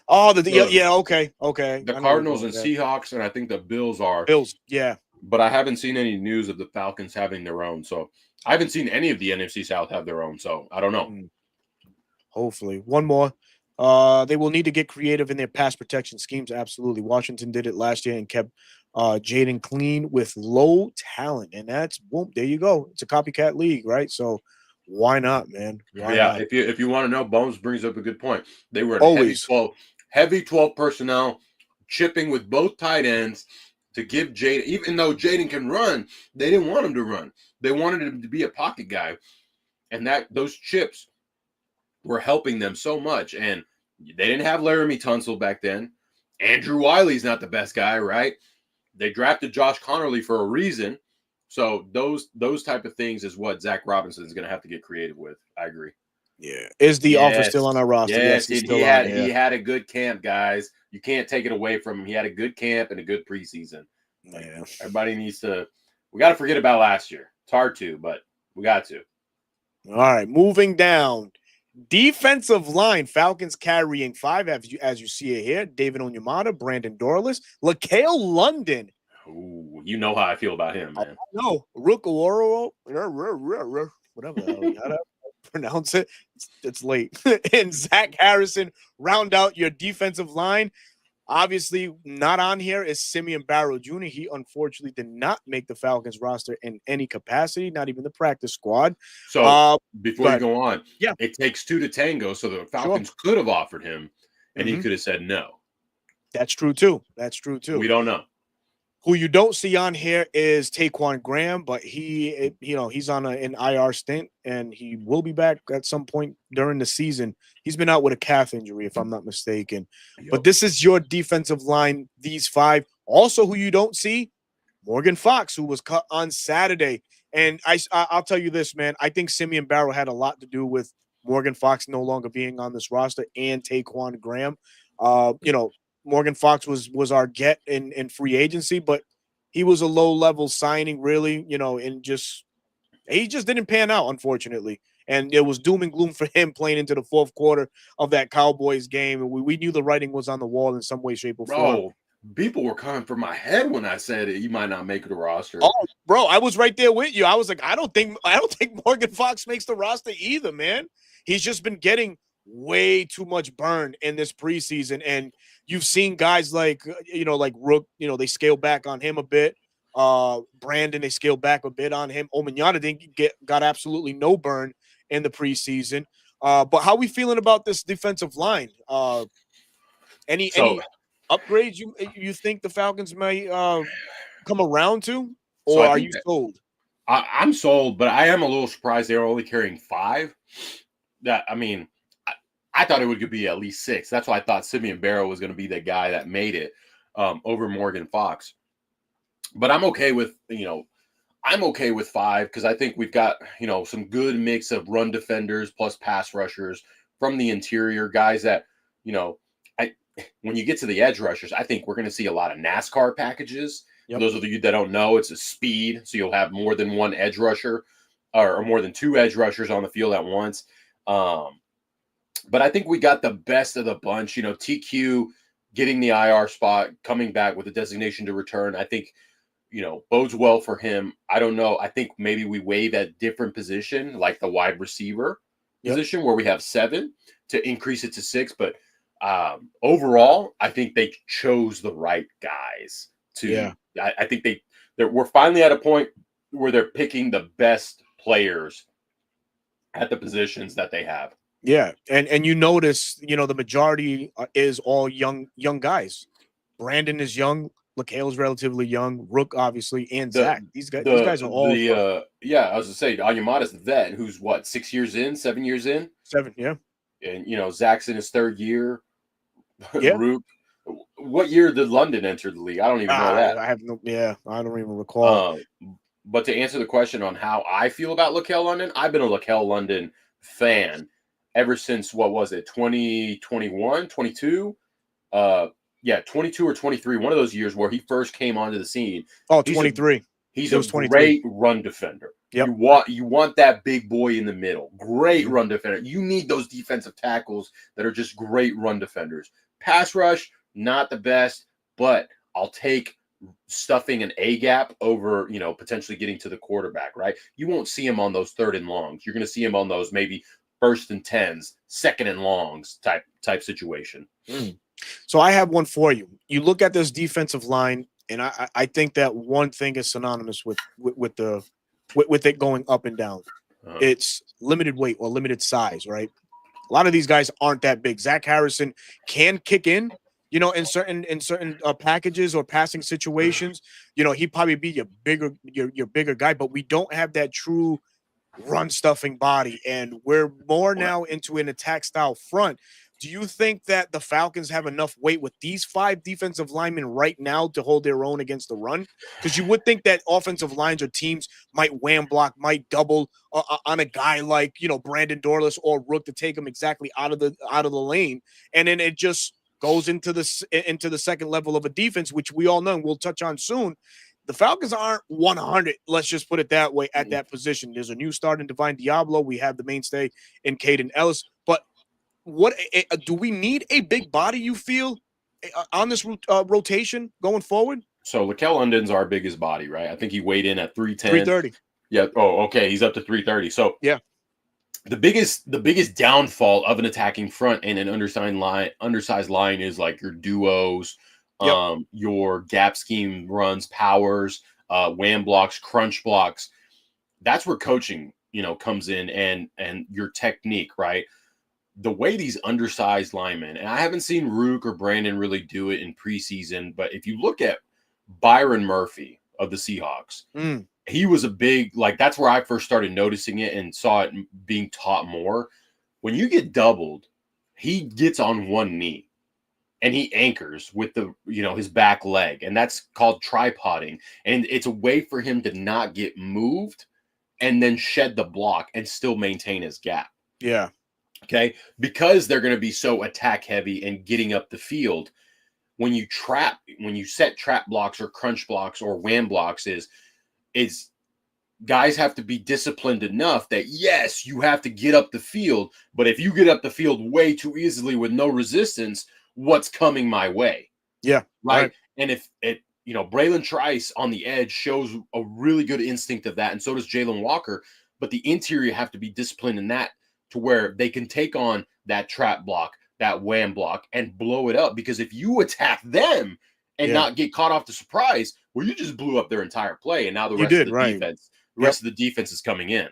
Oh, yeah, okay. the I know where you're Cardinals going and with that. Seahawks, and I think the Bills are. Bills, yeah. But I haven't seen any news of the Falcons having their own. So I haven't seen any of the NFC South have their own. So I don't know. Hopefully. One more. They will need to get creative in their pass protection schemes. Absolutely. Washington did it last year and kept Jaden clean with low talent. And that's boom. There you go. It's a copycat league, right? So why not, man? Why Yeah, not? if you want to know, Bones brings up a good point. They were in Always. heavy 12 personnel, chipping with both tight ends to give Jaden, even though Jaden can run, they didn't want him to run. They wanted him to be a pocket guy. And those chips were helping them so much. And they didn't have Laramie Tunsil back then. Andrew Wiley's not the best guy, right? They drafted Josh Connerly for a reason. So those type of things is what Zach Robinson is going to have to get creative with. I agree. Yeah. Is the offer still on our roster? Yes, he's and still on there. he had a good camp, guys. You can't take it away from him. He had a good camp and a good preseason. Yeah. Everybody needs to. We got to forget about last year. It's hard to, but we got to. All right, moving down. Defensive line, Falcons carrying 5, as you see it here. David Onyemata, Brandon Dorless, LaCale London. Ooh, you know how I feel about him, man. No, Rukaworo, whatever the hell you gotta pronounce it. It's late. And Zach Harrison round out your defensive line. Obviously, not on here is Simeon Barrow Jr. He unfortunately did not make the Falcons roster in any capacity, not even the practice squad. So before you go on, yeah, it takes 2 to tango. So the Falcons could have offered him, and he could have said no. That's true too. We don't know. Who you don't see on here is Taquan Graham, but he's on an IR stint, and he will be back at some point during the season. He's been out with a calf injury, if I'm not mistaken. Yep. But this is your defensive line, these 5. Also, who you don't see, Morgan Fox, who was cut on Saturday. And I'll tell you this, man. I think Simeon Barrow had a lot to do with Morgan Fox no longer being on this roster and Taquan Graham. Morgan Fox was our get in free agency, but he was a low-level signing, really, and he just didn't pan out, unfortunately. And it was doom and gloom for him playing into the fourth quarter of that Cowboys game. And we knew the writing was on the wall in some way, shape, or form. Bro, people were coming for my head when I said it. You might not make the roster. Oh, bro, I was right there with you. I was like, I don't think Morgan Fox makes the roster either, man. He's just been getting way too much burn in this preseason, and you've seen guys like Rook, they scale back on him a bit. Brandon, they scale back a bit on him. Omenyata got absolutely no burn in the preseason. But how are we feeling about this defensive line? Any upgrades you think the Falcons may come around to, or are you sold? I'm sold, but I am a little surprised they're only carrying 5. I thought it would be at least 6. That's why I thought Simeon Barrow was going to be the guy that made it over Morgan Fox. But I'm okay with 5 because I think we've got, some good mix of run defenders plus pass rushers from the interior, guys that, when you get to the edge rushers, I think we're going to see a lot of NASCAR packages. Yep. For those of you that don't know, it's a speed. So you'll have more than one edge rusher or more than 2 edge rushers on the field at once. But I think we got the best of the bunch. TQ getting the IR spot, coming back with a designation to return, I think, bodes well for him. I don't know. I think maybe we waive at different position, like the wide receiver position, where we have 7 to increase it to 6. But overall, I think they chose the right guys. I think we're finally at a point where they're picking the best players at the positions that they have. Yeah, and you notice, the majority is all young guys. Brandon is young. LaCale's relatively young. Rook, obviously, and The Zach. These guys are all yeah, I was gonna say Anyamata's the vet who's what, 6 years in, 7 years in, 7. Yeah, and Zach's in his third year. yeah. Rook, what year did London enter the league? I don't even know that. I have no. Yeah, I don't even recall. Um, but to answer the question on how I feel about LaCale London, I've been a LaCale London fan ever since, what was it, 2021, 22? Yeah, 22 or 23, one of those years where he first came onto the scene. Oh, He's a 23. he's It a was 23. great run defender. Yep. You want that big boy in the middle. Great run defender. You need those defensive tackles that are just great run defenders. Pass rush, not the best, but I'll take stuffing an A gap over, potentially getting to the quarterback, right? You won't see him on those third and longs. You're going to see him on those maybe first and 10s, second and longs type situation. So I have one for you. You look at this defensive line, and I think that one thing is synonymous with it going up and down. It's limited weight or limited size, right? A lot of these guys aren't that big. Zach Harrison can kick in, in certain packages or passing situations. He'd probably be your bigger guy, but we don't have that true run stuffing body, and we're more now into an attack style front. Do you think that the Falcons have enough weight with these 5 defensive linemen right now to hold their own against the run? Because you would think that offensive lines or teams might wham block, might double on a guy like Brandon Dorless or Rook to take him exactly out of the lane, and then it just goes into the second level of a defense, which we all know and we'll touch on soon. The Falcons aren't 100, let's just put it that way, at that position. There's a new start in Divine Diablo. We have the mainstay in Caden Ellis. But what do we need a big body, you feel, on this rotation going forward? So LaCale London's our biggest body, right? I think he weighed in at 310. 330. Yeah. Oh, okay. He's up to 330. So yeah. The biggest downfall of an attacking front and an undersized line is like your duos, your gap scheme runs, powers, wham blocks, crunch blocks. That's where coaching, comes in and your technique, right? The way these undersized linemen, and I haven't seen Rook or Brandon really do it in preseason, but if you look at Byron Murphy of the Seahawks, he was a big, that's where I first started noticing it and saw it being taught more. When you get doubled, he gets on one knee and he anchors with his back leg, and that's called tripoding. And it's a way for him to not get moved and then shed the block and still maintain his gap. Yeah. Okay. Because they're going to be so attack heavy and getting up the field. When you set trap blocks or crunch blocks or wham blocks is guys have to be disciplined enough that, yes, you have to get up the field, but if you get up the field way too easily with no resistance, what's coming my way? Yeah. Right. And if Braylon Trice on the edge shows a really good instinct of that, and so does Jalen Walker, but the interior have to be disciplined in that to where they can take on that trap block, that wham block, and blow it up. Because if you attack them and not get caught off the surprise, well, you just blew up their entire play, and now the rest of the defense is coming in.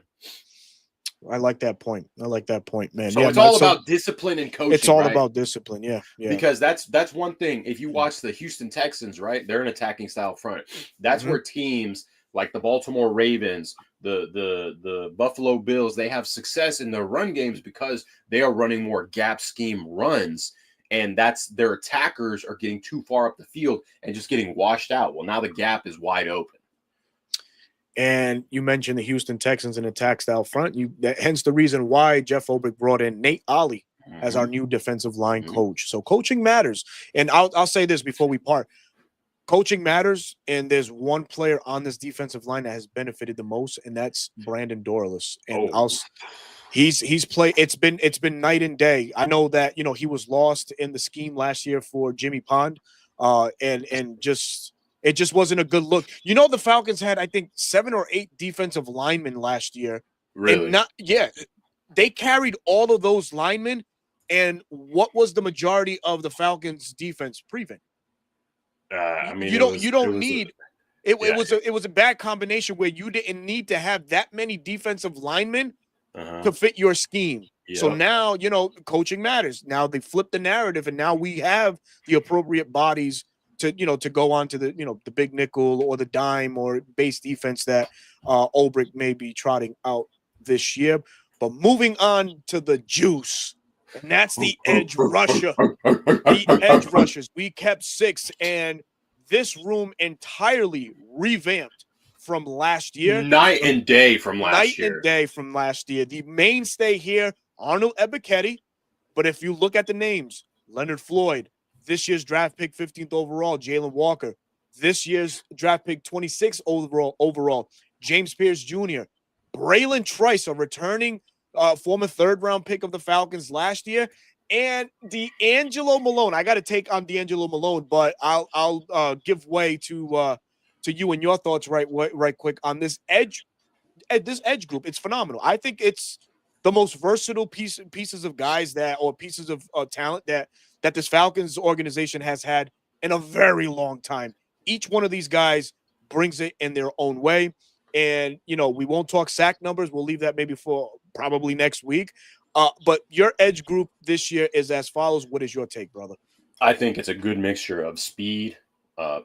I like that point. Man. So it's all about discipline and coaching. It's all about discipline, yeah. Because that's one thing. If you watch the Houston Texans, right, they're an attacking style front. That's where teams like the Baltimore Ravens, the Buffalo Bills, they have success in their run games because they are running more gap scheme runs. And that's their attackers are getting too far up the field and just getting washed out. Well, now the gap is wide open. And you mentioned the Houston Texans in attack style front. Hence the reason why Jeff Ulbrich brought in Nate Ollie as our new defensive line coach. So coaching matters. And I'll say this before we part. Coaching matters, and there's one player on this defensive line that has benefited the most, and that's Brandon Dorless. And he's played. It's been night and day. I know that he was lost in the scheme last year for Jimmy Pond, and it just wasn't a good look. The Falcons had, I think, 7 or 8 defensive linemen last year. Really? They carried all of those linemen. And what was the majority of the Falcons' defense prevent? It was a bad combination where you didn't need to have that many defensive linemen to fit your scheme. Yep. So now, coaching matters. Now they flip the narrative, and now we have the appropriate bodies to go on to the big nickel or the dime or base defense that Ulbrich may be trotting out this year. But moving on to the juice, and that's the edge rusher. The edge rushers. We kept 6, and this room entirely revamped from last year. Night and day from last Night year. and day from last year. The mainstay here, Arnold Ebiketie. But if you look at the names, Leonard Floyd, this year's draft pick 15th overall, Jalen Walker, this year's draft pick 26th overall, James Pierce Jr., Braylon Trice, a returning former third-round pick of the Falcons last year, and D'Angelo Malone. I got to take on D'Angelo Malone, but I'll give way to you and your thoughts right quick on this edge group. It's phenomenal. I think it's the most versatile pieces of guys pieces of talent that this Falcons organization has had in a very long time. Each one of these guys brings it in their own way. And, we won't talk sack numbers. We'll leave that maybe for probably next week. But your edge group this year is as follows. What is your take, brother? I think it's a good mixture of speed,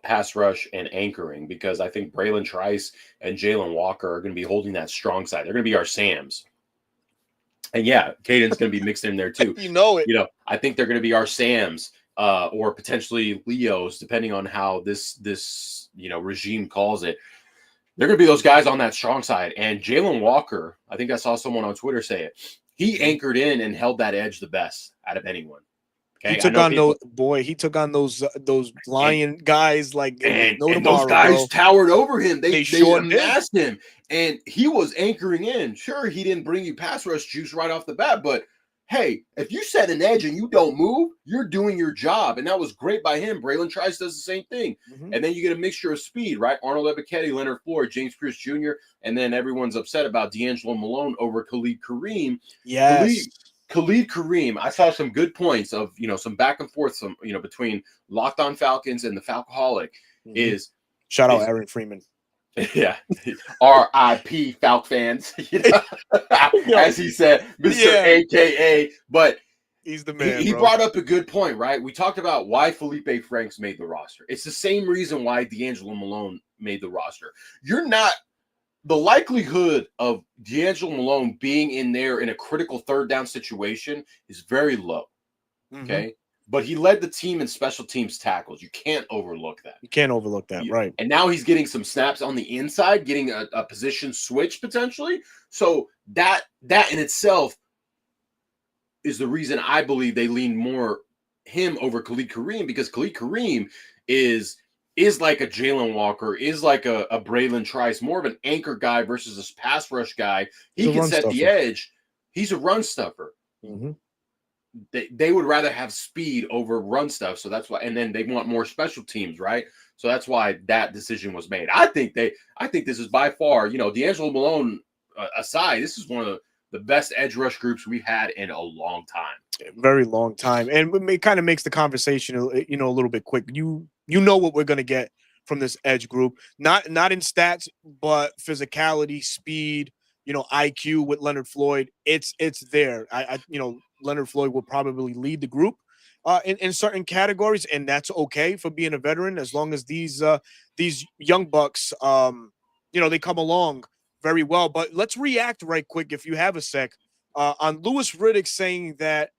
pass rush, and anchoring, because I think Braylon Trice and Jalen Walker are going to be holding that strong side. They're going to be our Sams. And yeah, Caden's going to be mixed in there too. it. I think they're going to be our Sams or potentially Leos, depending on how this regime calls it. They're going to be those guys on that strong side. And Jalen Walker, I think I saw someone on Twitter say it. He anchored in and held that edge the best out of anyone. Okay? He took on those lion guys like and tomorrow, those guys bro. towered over him. They sure amassed him, and he was anchoring in. Sure, he didn't bring you pass rush juice right off the bat, but hey, if you set an edge and you don't move, you're doing your job, and that was great by him. Braylon Trice does the same thing, and then you get a mixture of speed, right? Arnold Ebiketie, Leonard Floyd, James Pierce Jr., and then everyone's upset about D'Angelo Malone over Khalid Kareem. Yes. Khalid Kareem, I saw some good points of, some back and forth, between Locked On Falcons and the Falcoholic. Shout out Aaron Freeman. Yeah. R.I.P. Falc fans. As he said, Mr. AKA. But he's the man. He brought up a good point, right? We talked about why Felipe Franks made the roster. It's the same reason why D'Angelo Malone made the roster. The likelihood of D'Angelo Malone being in there in a critical third down situation is very low. Okay. But he led the team in special teams tackles. You can't overlook that. Right. And now he's getting some snaps on the inside, getting a position switch potentially. So that in itself is the reason I believe they lean more him over Khalid Kareem, because Khalid Kareem is like a Jalen Walker, is like a Braylon Trice, more of an anchor guy versus a pass rush guy. He can set the edge. He's a run stuffer. They would rather have speed over run stuff. So that's why, and then they want more special teams, right? So that's why that decision was made. I think this is by far, D'Angelo Malone aside, this is one of the best edge rush groups we've had in a long time. Very long time. And it kind of makes the conversation, a little bit quick. You know what we're going to get from this edge group, not in stats, but physicality, speed, IQ with Leonard Floyd. It's there. Leonard Floyd will probably lead the group in certain categories, and that's okay for being a veteran, as long as these young bucks, they come along very well. But let's react right quick, if you have a sec, on Louis Riddick saying that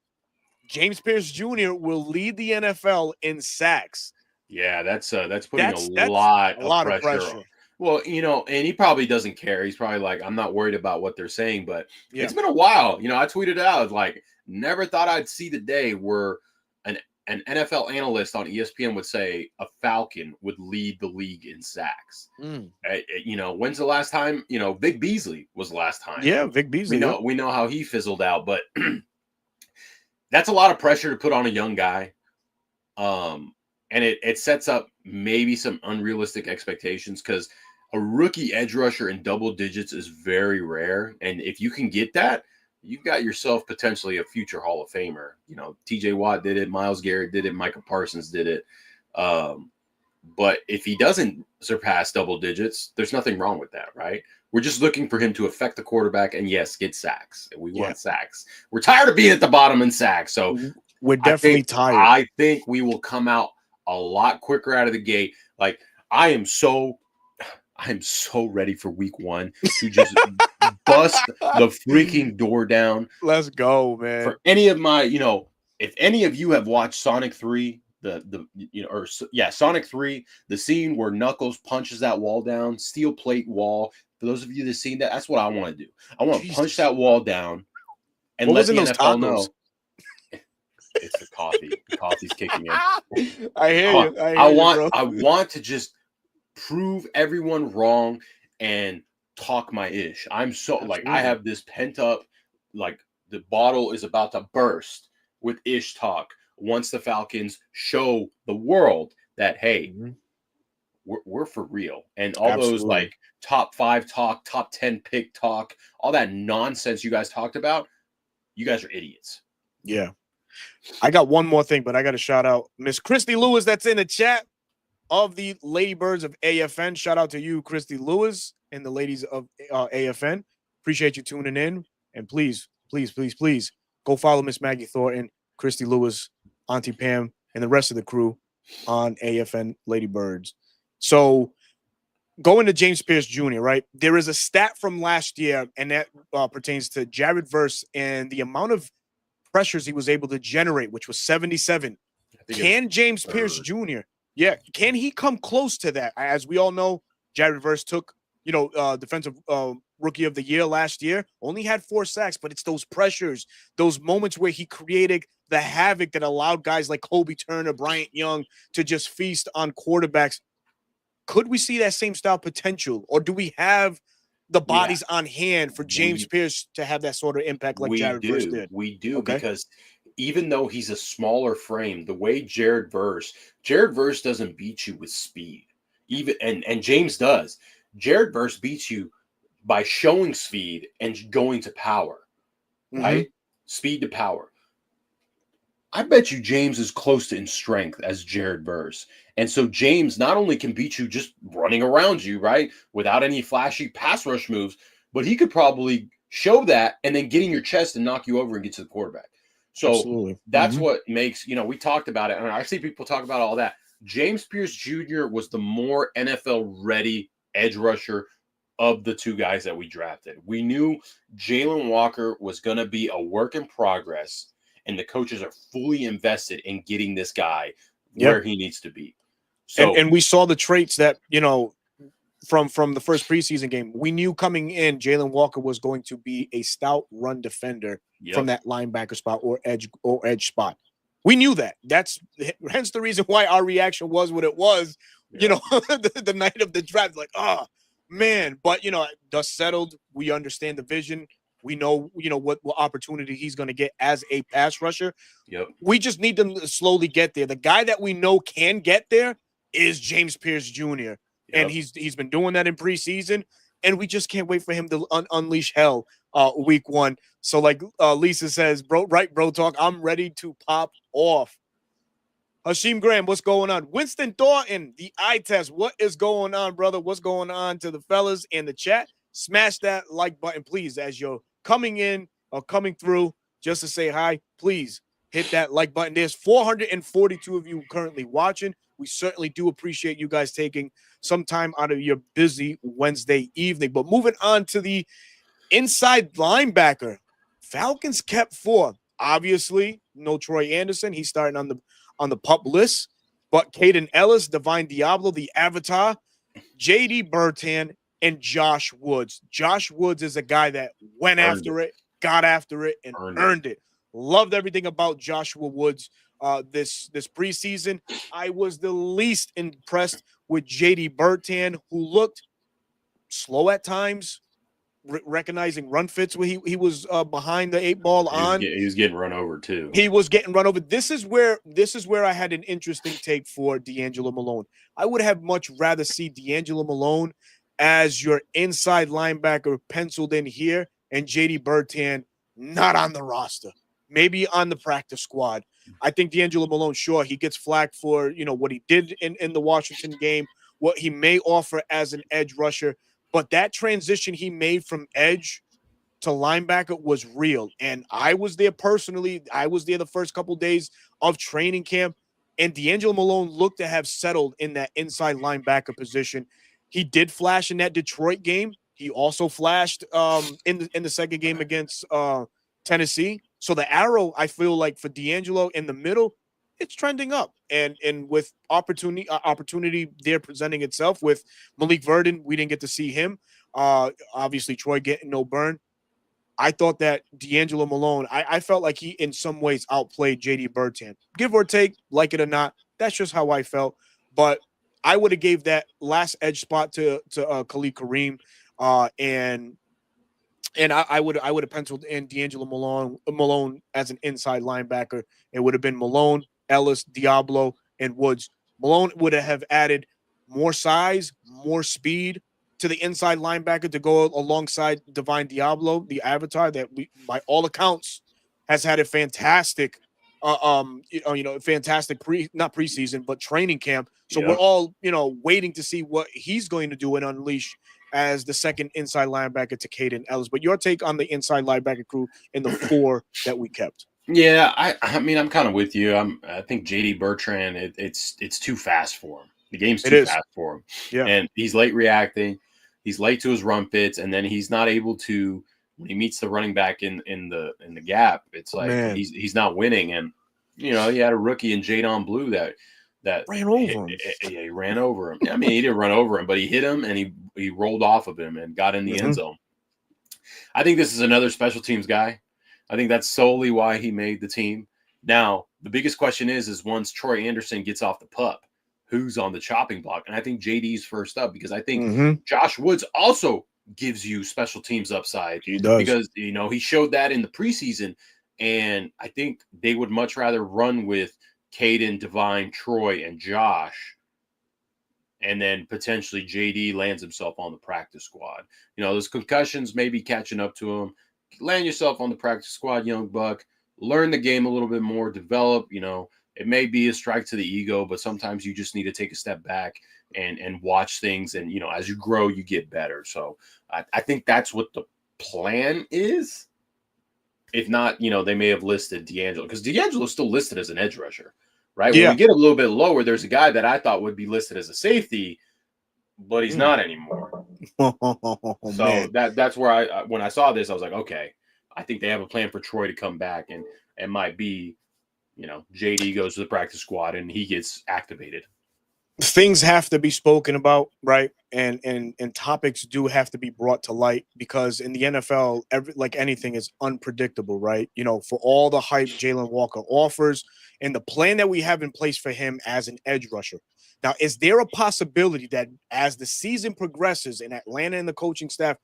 James Pierce Jr. will lead the NFL in sacks. Yeah, that's putting a lot of pressure on. Well, and he probably doesn't care. He's probably like, I'm not worried about what they're saying, but It's been a while. I tweeted out, like, never thought I'd see the day where an NFL analyst on ESPN would say a Falcon would lead the league in sacks. When's the last time? Vic Beasley was the last time. Yeah, Vic Beasley. We know how he fizzled out, but that's a lot of pressure to put on a young guy. And it sets up maybe some unrealistic expectations, because a rookie edge rusher in double digits is very rare. And if you can get that, you've got yourself potentially a future Hall of Famer. TJ Watt did it, Myles Garrett did it, Micah Parsons did it. But if he doesn't surpass double digits, there's nothing wrong with that, right? We're just looking for him to affect the quarterback and, yes, get sacks. We want sacks. We're tired of being at the bottom in sacks. So we're definitely tired. I think we will come out a lot quicker out of the gate. Like I'm so ready for week 1 to just bust the freaking door down. Let's go, man. For any of my, if any of you have watched Sonic 3, Sonic 3, the scene where Knuckles punches that wall down, steel plate wall. For those of you that seen that, that's what I want to do. I want to punch that wall down and let the NFL know. It's the coffee. The coffee's kicking in. I hear you. I want to just prove everyone wrong and talk my ish. I'm so like I have this pent up, like the bottle is about to burst with ish talk once the Falcons show the world that hey, we're for real. And all those like top 5 talk, top 10 pick talk, all that nonsense you guys talked about, you guys are idiots. Yeah. I got one more thing, but I got to shout out Miss Christy Lewis that's in the chat of the Ladybirds of AFN. Shout out to you, Christy Lewis, and the ladies of AFN. Appreciate you tuning in. And please, please, please, please go follow Miss Maggie Thornton, Christy Lewis, Auntie Pam, and the rest of the crew on AFN Ladybirds. So going to James Pierce Jr., right? There is a stat from last year, and that pertains to Jared Verse and the amount of pressures he was able to generate, which was 77. Can James Pierce Jr., can he come close to that? As we all know, Jared Verse took, defensive rookie of the year last year, only had 4 sacks, but it's those pressures, those moments where he created the havoc that allowed guys like Kobe Turner, Bryant Young to just feast on quarterbacks. Could we see that same style potential, or do we have the bodies on hand for James Pierce to have that sort of impact like Jared Verse did? We do, because even though he's a smaller frame, the way Jared Verse doesn't beat you with speed. Even and James does. Jared Verse beats you by showing speed and going to power. Right? Speed to power. I bet you James is close to in strength as Jared Verse. And so James not only can beat you just running around you, right, without any flashy pass rush moves, but he could probably show that and then get in your chest and knock you over and get to the quarterback. So that's what makes, we talked about it. And I see people talk about all that. James Pierce Jr. was the more NFL-ready edge rusher of the 2 guys that we drafted. We knew Jalen Walker was going to be a work in progress, and the coaches are fully invested in getting this guy where he needs to be. So, and we saw the traits that, from the first preseason game. We knew coming in, Jalen Walker was going to be a stout run defender from that linebacker spot or edge spot. We knew that. That's hence the reason why our reaction was what it was, the night of the draft. Like, oh, man. But, dust settled. We understand the vision. We know, what opportunity he's going to get as a pass rusher. We just need them to slowly get there. The guy that we know can get there is James Pierce Jr. And he's been doing that in preseason, and we just can't wait for him to unleash hell week 1. So like Lisa says, bro talk, I'm ready to pop off. Hashim Graham, what's going on? Winston Thornton, the eye test. What is going on, brother? What's going on to the fellas in the chat? Smash that like button, please, as you're coming in or coming through just to say hi. Please hit that like button. There's 442 of you currently watching. We certainly do appreciate you guys taking some time out of your busy Wednesday evening. But moving on to the inside linebacker, Falcons kept 4. Obviously, no Troy Anderson. He's starting on the pup list. But Caden Ellis, Divine Diablo, the Avatar, J.D. Bertan, and Josh Woods. Josh Woods is a guy that went after it, got after it, and earned it. Loved everything about Joshua Woods this preseason. I was the least impressed with J.D. Bertan, who looked slow at times, recognizing run fits where he was behind the 8 ball on. He was getting run over too. He was getting run over. This is where I had an interesting take for D'Angelo Malone. I would have much rather see D'Angelo Malone as your inside linebacker penciled in here, and J.D. Bertan not on the roster, maybe on the practice squad. I think D'Angelo Malone, sure, he gets flack for, what he did in the Washington game, what he may offer as an edge rusher, but that transition he made from edge to linebacker was real. And I was there personally. I was there the first couple days of training camp, and D'Angelo Malone looked to have settled in that inside linebacker position. He did flash in that Detroit game. He also flashed in the second game against Tennessee. So the arrow, I feel like for D'Angelo in the middle, it's trending up, and with opportunity there presenting itself with Malik Verdon, we didn't get to see him. Obviously, Troy getting no burn. I thought that D'Angelo Malone, I felt like he in some ways outplayed JD Bertan. Give or take, like it or not, that's just how I felt. But I would have gave that last edge spot to Khalid Kareem, and I would have penciled in D'Angelo Malone as an inside linebacker. It would have been Malone, Ellis, Diablo, and Woods. Malone would have added more size, more speed to the inside linebacker to go alongside Divine Diablo, the avatar that we, by all accounts, has had a fantastic, fantastic not preseason, but training camp. So we're all, waiting to see what he's going to do and unleash as the second inside linebacker to Caden Ellis. But your take on the inside linebacker crew in the 4 that we kept? Yeah, I mean, I'm kind of with you. I think JD Bertrand, it's too fast for him. The game's too fast for him. Yeah, and he's late reacting. He's late to his run fits, and then he's not able to when he meets the running back in the gap. It's like he's not winning. And he had a rookie in Jadon Blue that ran over him. Yeah, he ran over him. I mean, he didn't run over him, but he hit him and he rolled off of him and got in the end zone. I think this is another special teams guy. I think that's solely why he made the team. Now, the biggest question is once Troy Anderson gets off the pup, who's on the chopping block? And I think JD's first up because I think Josh Woods also gives you special teams upside. He does. Because, he showed that in the preseason. And I think they would much rather run with Caden, Divine, Troy, and Josh. And then potentially JD lands himself on the practice squad. Those concussions may be catching up to him. Land yourself on the practice squad, young buck. Learn the game a little bit more. Develop, it may be a strike to the ego, but sometimes you just need to take a step back and watch things. And, as you grow, you get better. So I think that's what the plan is. If not, they may have listed D'Angelo because D'Angelo's still listed as an edge rusher, right? Yeah. When we get a little bit lower, there's a guy that I thought would be listed as a safety, but he's not anymore. So that's where when I saw this, I was like, okay, I think they have a plan for Troy to come back, and it might be, JD goes to the practice squad and he gets activated. Things have to be spoken about, right? And topics do have to be brought to light because in the NFL, like anything is unpredictable, right? For all the hype Jalen Walker offers and the plan that we have in place for him as an edge rusher. Now, is there a possibility that as the season progresses and Atlanta and the coaching staff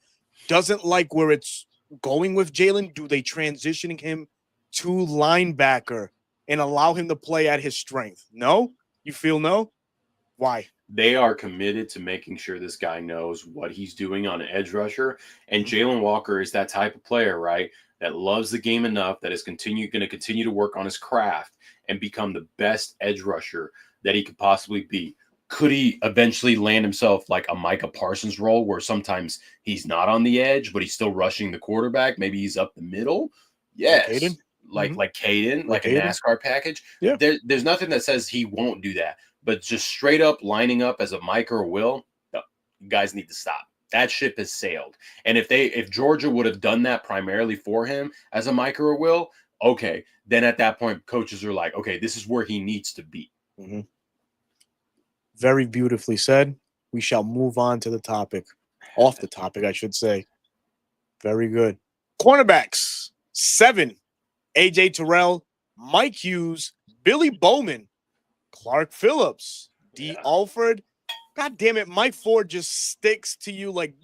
doesn't like where it's going with Jalen, do they transition him to linebacker and allow him to play at his strength? No? You feel no? Why? They are committed to making sure this guy knows what he's doing on an edge rusher. And Jalen Walker is that type of player, right, that loves the game enough that is going to continue to work on his craft and become the best edge rusher that he could possibly be. Could he eventually land himself like a Micah Parsons role where sometimes he's not on the edge, but he's still rushing the quarterback? Maybe he's up the middle. Yes. Like Caden, like a NASCAR package. Yeah. There's nothing that says he won't do that. But just straight up lining up as a Micah or Will, no, you guys need to stop. That ship has sailed. And if Georgia would have done that primarily for him as a Micah or Will, okay, then at that point, coaches are like, okay, this is where he needs to be. Very beautifully said. We shall move on to the topic. Off the topic, I should say. Very good. Cornerbacks, 7. AJ Terrell, Mike Hughes, Billy Bowman, Clark Phillips, D. Alford. God damn it, Mike Ford just sticks to you like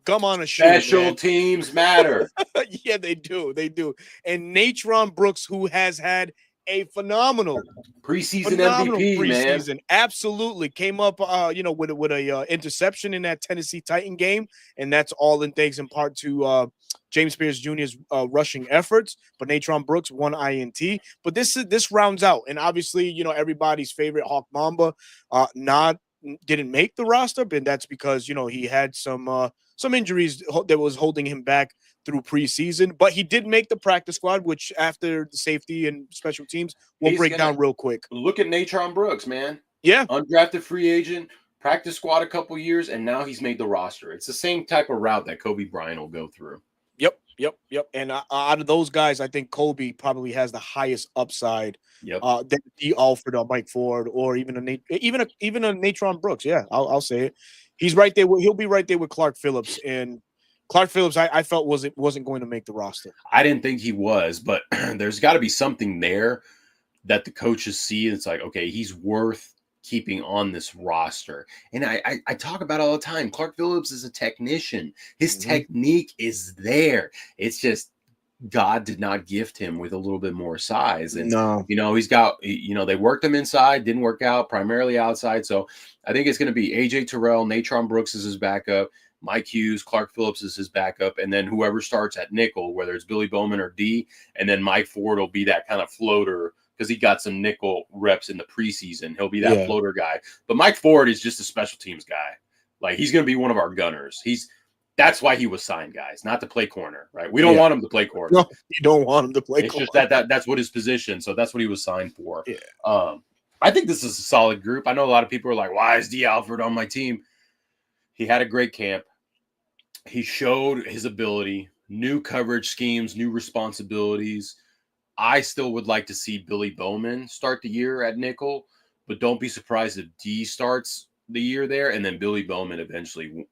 gum on a shoe. Special teams matter. Yeah, they do. They do. And Natron Brooks, who has had a phenomenal preseason MVP, man. Absolutely. Came up with a interception in that Tennessee Titan game, and that's all in thanks in part to James Pierce Jr.'s rushing efforts. But Natron Brooks, 1 INT. But this rounds out, and obviously, everybody's favorite Hawk Mamba, not didn't make the roster, but that's because he had some injuries that was holding him back through preseason. But he did make the practice squad, which after the safety and special teams we'll break down real quick. Look at Natron Brooks, man. Yeah, undrafted free agent, practice squad a couple years, and now he's made the roster. It's the same type of route that Kobe Bryant will go through. Yep. And out of those guys, I think Kobe probably has the highest upside. Yep. That he offered a Mike Ford or even a Natron Brooks. Yeah, I'll say it. He's right there. He'll be right there with Clark Phillips, and Clark Phillips, I felt wasn't going to make the roster. I didn't think he was, but there's got to be something there that the coaches see. It's like, okay, he's worth keeping on this roster. And I talk about all the time. Clark Phillips is a technician. His technique is there. It's just God did not gift him with a little bit more size. And, he's got, they worked him inside, didn't work out, primarily outside. So I think it's going to be AJ Terrell, Natron Brooks is his backup, Mike Hughes, Clark Phillips is his backup, and then whoever starts at nickel, whether it's Billy Bowman or D, and then Mike Ford will be that kind of floater because he got some nickel reps in the preseason. He'll be that floater guy. But Mike Ford is just a special teams guy. Like, he's going to be one of our gunners. That's why he was signed, guys, not to play corner, right? We don't want him to play corner. No, you don't want him to play corner. It's just that's what his position, so that's what he was signed for. Yeah. I think this is a solid group. I know a lot of people are like, why is D. Alford on my team? He had a great camp. He showed his ability, new coverage schemes, new responsibilities. I still would like to see Billy Bowman start the year at nickel, but don't be surprised if D starts the year there, and then Billy Bowman eventually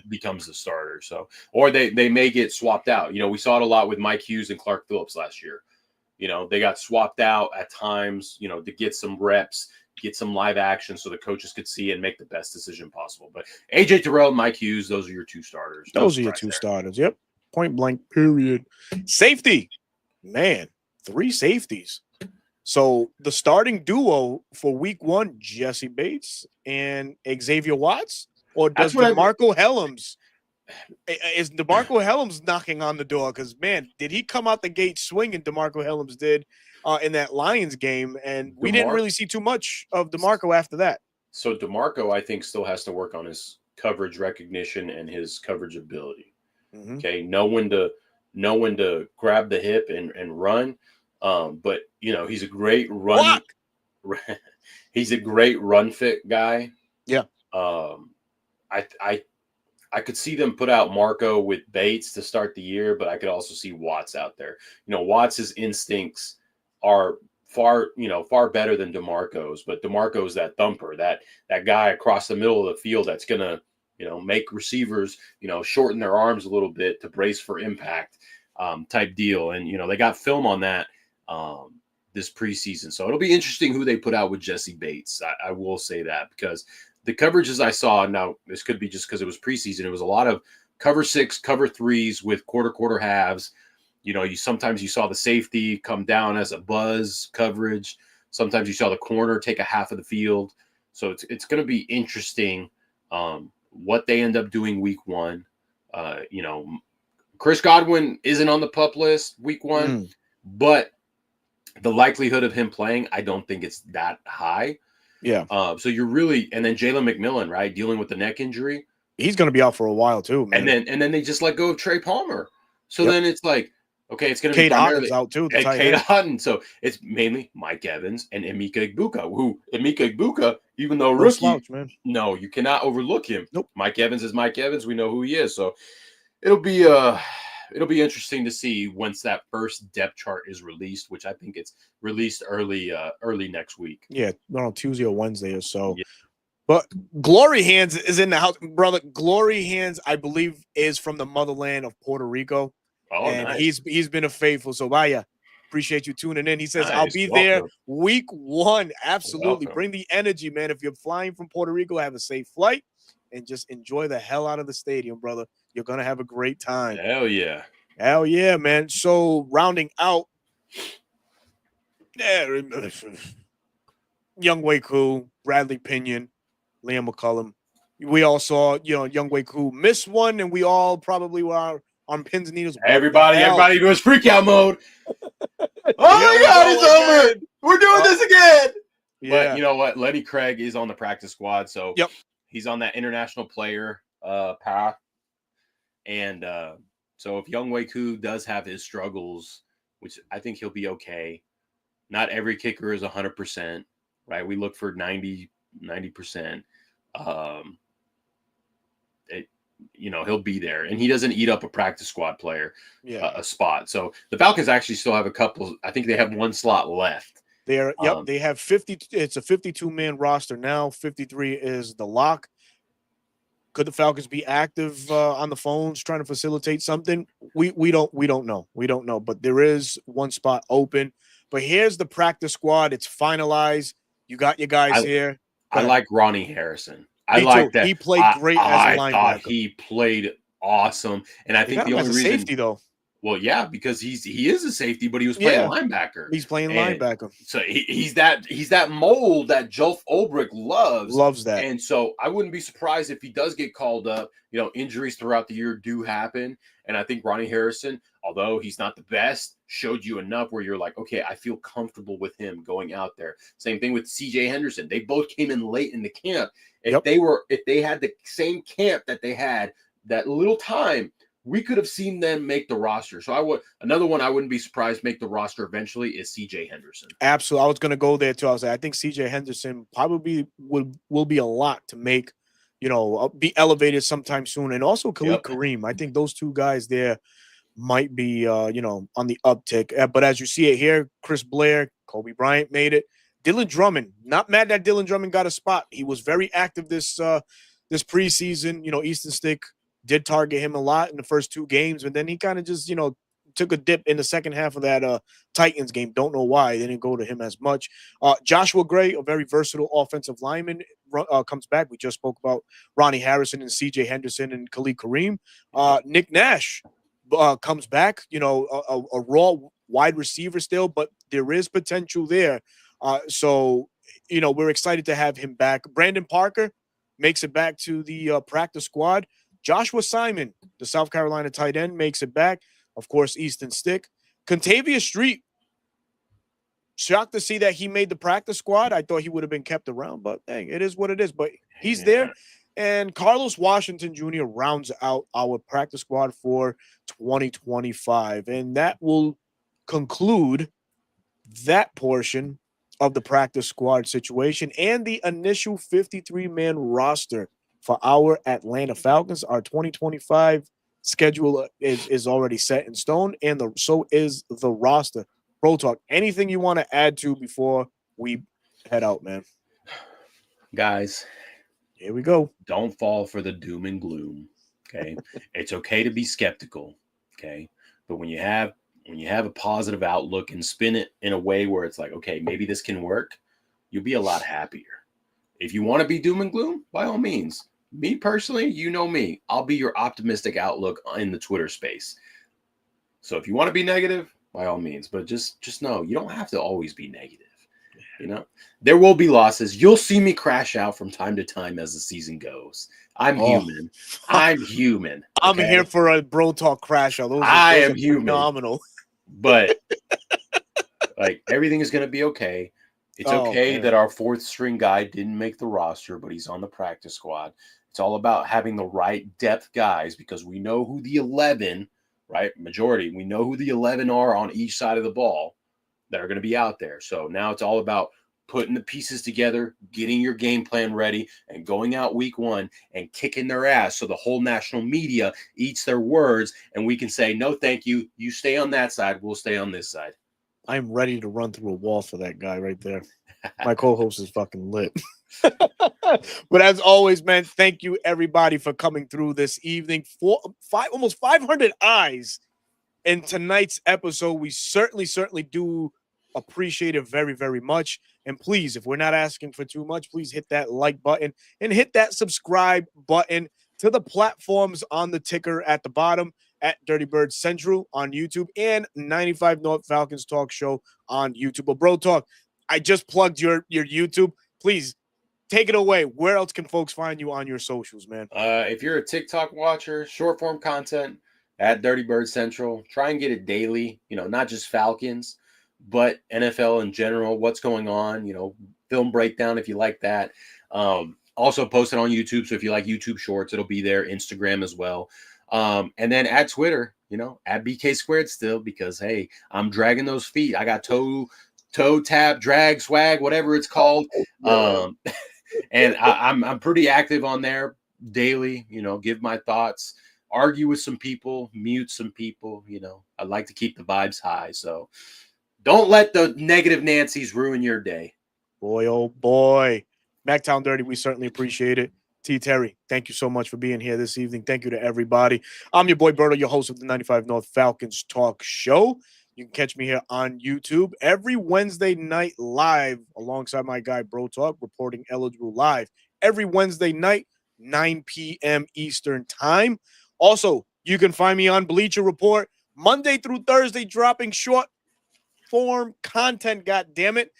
becomes the starter. So, or they may get swapped out. We saw it a lot with Mike Hughes and Clark Phillips last year. They got swapped out at times, to get some reps, get some live action so the coaches could see and make the best decision possible. But AJ Terrell, Mike Hughes, those are your two starters. Those are your two starters. Yep. Point blank, period. Safety. Man, 3 safeties. So the starting duo for week 1, Jesse Bates and Xavier Watts, or does DeMarco Helms? Is DeMarco Helms knocking on the door? Because, man, did he come out the gate swinging? DeMarco Helms did in that Lions game, and we didn't really see too much of DeMarco after that. So DeMarco, I think, still has to work on his coverage recognition and his coverage ability. Okay, know when to grab the hip and run. But he's a great run. He's a great run fit guy. Yeah. I could see them put out Marco with Bates to start the year, but I could also see Watts out there. Watts' instincts are far better than DeMarco's, but DeMarco's that thumper, that guy across the middle of the field that's gonna make receivers shorten their arms a little bit to brace for impact type deal. And they got film on that this preseason, so it'll be interesting who they put out with Jesse Bates. I will say that, because the coverages I saw, now this could be just because it was preseason, it was a lot of cover 6, cover 3s with quarter halves. Sometimes you saw the safety come down as a buzz coverage. Sometimes you saw the corner take a half of the field. So it's going to be interesting what they end up doing week 1. Chris Godwin isn't on the PUP list week 1, but the likelihood of him playing, I don't think it's that high. Yeah. So you're really, and then Jalen McMillan, right, dealing with the neck injury. He's going to be out for a while too, man. And then they just let go of Trey Palmer. So then it's like, okay, it's going to be Otton's out too. Cade Otton. So it's mainly Mike Evans and Emeka Egbuka, even though rookie, slouch, man. No, you cannot overlook him. Nope. Mike Evans is Mike Evans. We know who he is. So it'll be interesting to see once that first depth chart is released, which I think it's released early next week. Yeah, on Tuesday or Wednesday or so. Yeah. But Glory Hands is in the house, brother. Glory Hands, I believe, is from the motherland of Puerto Rico. Oh, and nice. he's been a faithful. So Vaya, appreciate you tuning in. He says, Nice. I'll be there week 1. Absolutely. Welcome. Bring the energy, man. If you're flying from Puerto Rico, have a safe flight and just enjoy the hell out of the stadium, brother. You're going to have a great time. Hell yeah. Hell yeah, man. So rounding out, Young Wei Koo, Bradley Pinion, Liam McCullum. We all saw, Young Wei Koo miss one, and we all probably were on pins and needles. Everybody was freak out mode. Oh my God, it's over. We're doing this again. But Yeah. you know what? Lenny Craig is on the practice squad, so Yep. he's on that international player path. And so if Young Wei does have his struggles, which I think he'll be okay. Not every kicker is 100%, right? We look for 90%. Um, he'll be there, and he doesn't eat up a practice squad player Yeah. a spot. So the Falcons actually still have a couple. I think they have one slot left. They have 50. It's a 52-man roster now. 53 is the lock. Could the Falcons be active on the phones trying to facilitate something? We don't know. We don't know. But there is one spot open. But here's the practice squad. It's finalized. You got your guys here. Go I ahead. like Ronnie Harrison. I Me too. like that. He played great as a I thought linebacker. he played awesome, and I They think got the him as only a reason, safety though. well, yeah, because he is a safety, but he was playing Yeah, linebacker. he's playing And linebacker. so he's that mold that Joe Ulbrich loves. Loves that. And so I wouldn't be surprised if he does get called up. Injuries throughout the year do happen. And I think Ronnie Harrison, although he's not the best, showed you enough where you're like, okay, I feel comfortable with him going out there. Same thing with CJ Henderson. They both came in late in the camp. If they had the same camp that they had, that little time, we could have seen them make the roster. So another one I wouldn't be surprised make the roster eventually is CJ Henderson. Absolutely. I was going to go there too. I was like, I think CJ Henderson probably will be a lot to make, be elevated sometime soon. And also Khalid Kareem. I think those two guys there might be, on the uptick. But as you see it here, Chris Blair, Kobe Bryant made it. Dylan Drummond, not mad that Dylan Drummond got a spot. He was very active this preseason. Easton Stick did target him a lot in the first two games, but then he kind of just, took a dip in the second half of that Titans game. Don't know why. They didn't go to him as much. Joshua Gray, a very versatile offensive lineman, comes back. We just spoke about Ronnie Harrison and CJ Henderson and Khalid Kareem. Nick Nash comes back, a raw wide receiver still, but there is potential there. So we're excited to have him back. Brandon Parker makes it back to the practice squad. Joshua Simon, the South Carolina tight end, makes it back. Of course, Easton Stick. Contavia Street, shocked to see that he made the practice squad. I thought he would have been kept around, but dang, it is what it is. But he's there. And Carlos Washington Jr. rounds out our practice squad for 2025. And that will conclude that portion of the practice squad situation and the initial 53-man roster for our Atlanta Falcons. Our 2025 schedule is already set in stone, and so is the roster. Bro Talk, anything you want to add to before we head out, man? Guys, here we go. Don't fall for the doom and gloom. Okay. It's okay to be skeptical. Okay. But when you have a positive outlook and spin it in a way where it's like, okay, maybe this can work, you'll be a lot happier. If you want to be doom and gloom, by all means. Me personally, you know me. I'll be your optimistic outlook in the Twitter space. So if you want to be negative, by all means. But just know you don't have to always be negative. There will be losses. You'll see me crash out from time to time as the season goes. I'm human. I'm human. I'm here for a Bro Talk crash out. Those am are human. Phenomenal. But like everything is going to be okay. It's okay that our fourth string guy didn't make the roster, but he's on the practice squad. It's all about having the right depth guys because we know who the 11, right? Majority. We know who the 11 are on each side of the ball that are going to be out there. So now it's all about putting the pieces together, getting your game plan ready, and going out week one and kicking their ass so the whole national media eats their words and we can say, no, thank you. You stay on that side. We'll stay on this side. I'm ready to run through a wall for that guy right there. My co-host is fucking lit. But as always, man, thank you everybody for coming through this evening. Almost 500 eyes in tonight's episode. We certainly do appreciate it very, very much. And please, if we're not asking for too much, please hit that like button and hit that subscribe button to the platforms on the ticker at the bottom at Dirty Bird Central on YouTube and 95 North Falcons Talk Show on YouTube. But Bro Talk, I just plugged your YouTube. Please take it away. Where else can folks find you on your socials, man? If you're a TikTok watcher, short form content at Dirty Bird Central, try and get it daily, not just Falcons, but NFL in general, what's going on, film breakdown if you like that. Also posted on YouTube. So if you like YouTube shorts, it'll be there. Instagram as well. And then at Twitter, at BK Squared still, because hey, I'm dragging those feet. I got toe tap, drag, swag, whatever it's called. And I'm pretty active on there daily, give my thoughts, argue with some people, mute some people, I like to keep the vibes high. So don't let the negative Nancy's ruin your day. Boy, oh boy. Mactown Dirty, we certainly appreciate it. T. Terry, thank you so much for being here this evening. Thank you to everybody. I'm your boy Berto, your host of the 95 North Falcons Talk Show. You can catch me here on YouTube every Wednesday night live alongside my guy Bro Talk, reporting eligible live every Wednesday night, 9 p.m. Eastern time. Also, you can find me on Bleacher Report Monday through Thursday, dropping short form content, God damn it.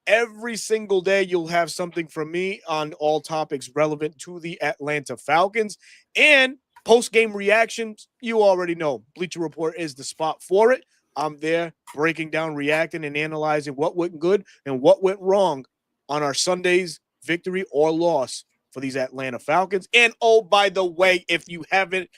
Every single day, you'll have something from me on all topics relevant to the Atlanta Falcons. And post-game reactions, you already know. Bleacher Report is the spot for it. I'm there breaking down, reacting, and analyzing what went good and what went wrong on our Sunday's victory or loss for these Atlanta Falcons. And, oh, by the way, if you haven't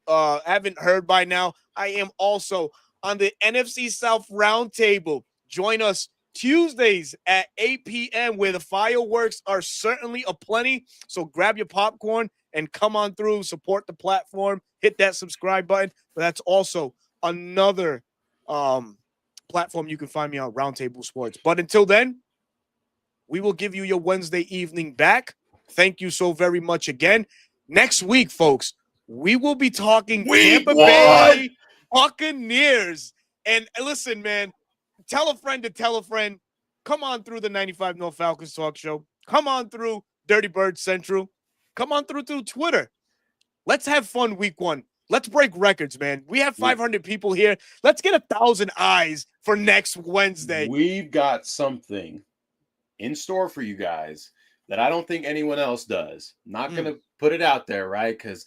heard by now, I am also on the NFC South Roundtable. Join us Tuesdays at 8 p.m. where the fireworks are certainly aplenty. So grab your popcorn and come on through, support the platform, hit that subscribe button. But that's also another platform you can find me on, Roundtable Sports. But until then, we will give you your Wednesday evening back. Thank you so very much again. Next week, folks, we will be talking Tampa Bay Buccaneers. And listen, man, tell a friend to tell a friend. Come on through the 95 North Falcons Talk Show. Come on through Dirty Bird Central. Come on through Twitter. Let's have fun week one. Let's break records, man. We have 500 people here. Let's get 1,000 eyes for next Wednesday. We've got something in store for you guys that I don't think anyone else does. Not going to put it out there, right? Because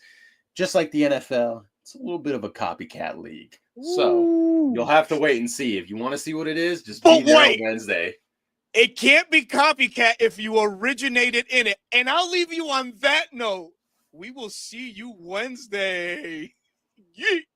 just like the NFL, it's a little bit of a copycat league. So you'll have to wait and see. If you want to see what it is, just be there on Wednesday. It can't be copycat if you originated in it. And I'll leave you on that note. We will see you Wednesday. Yeet.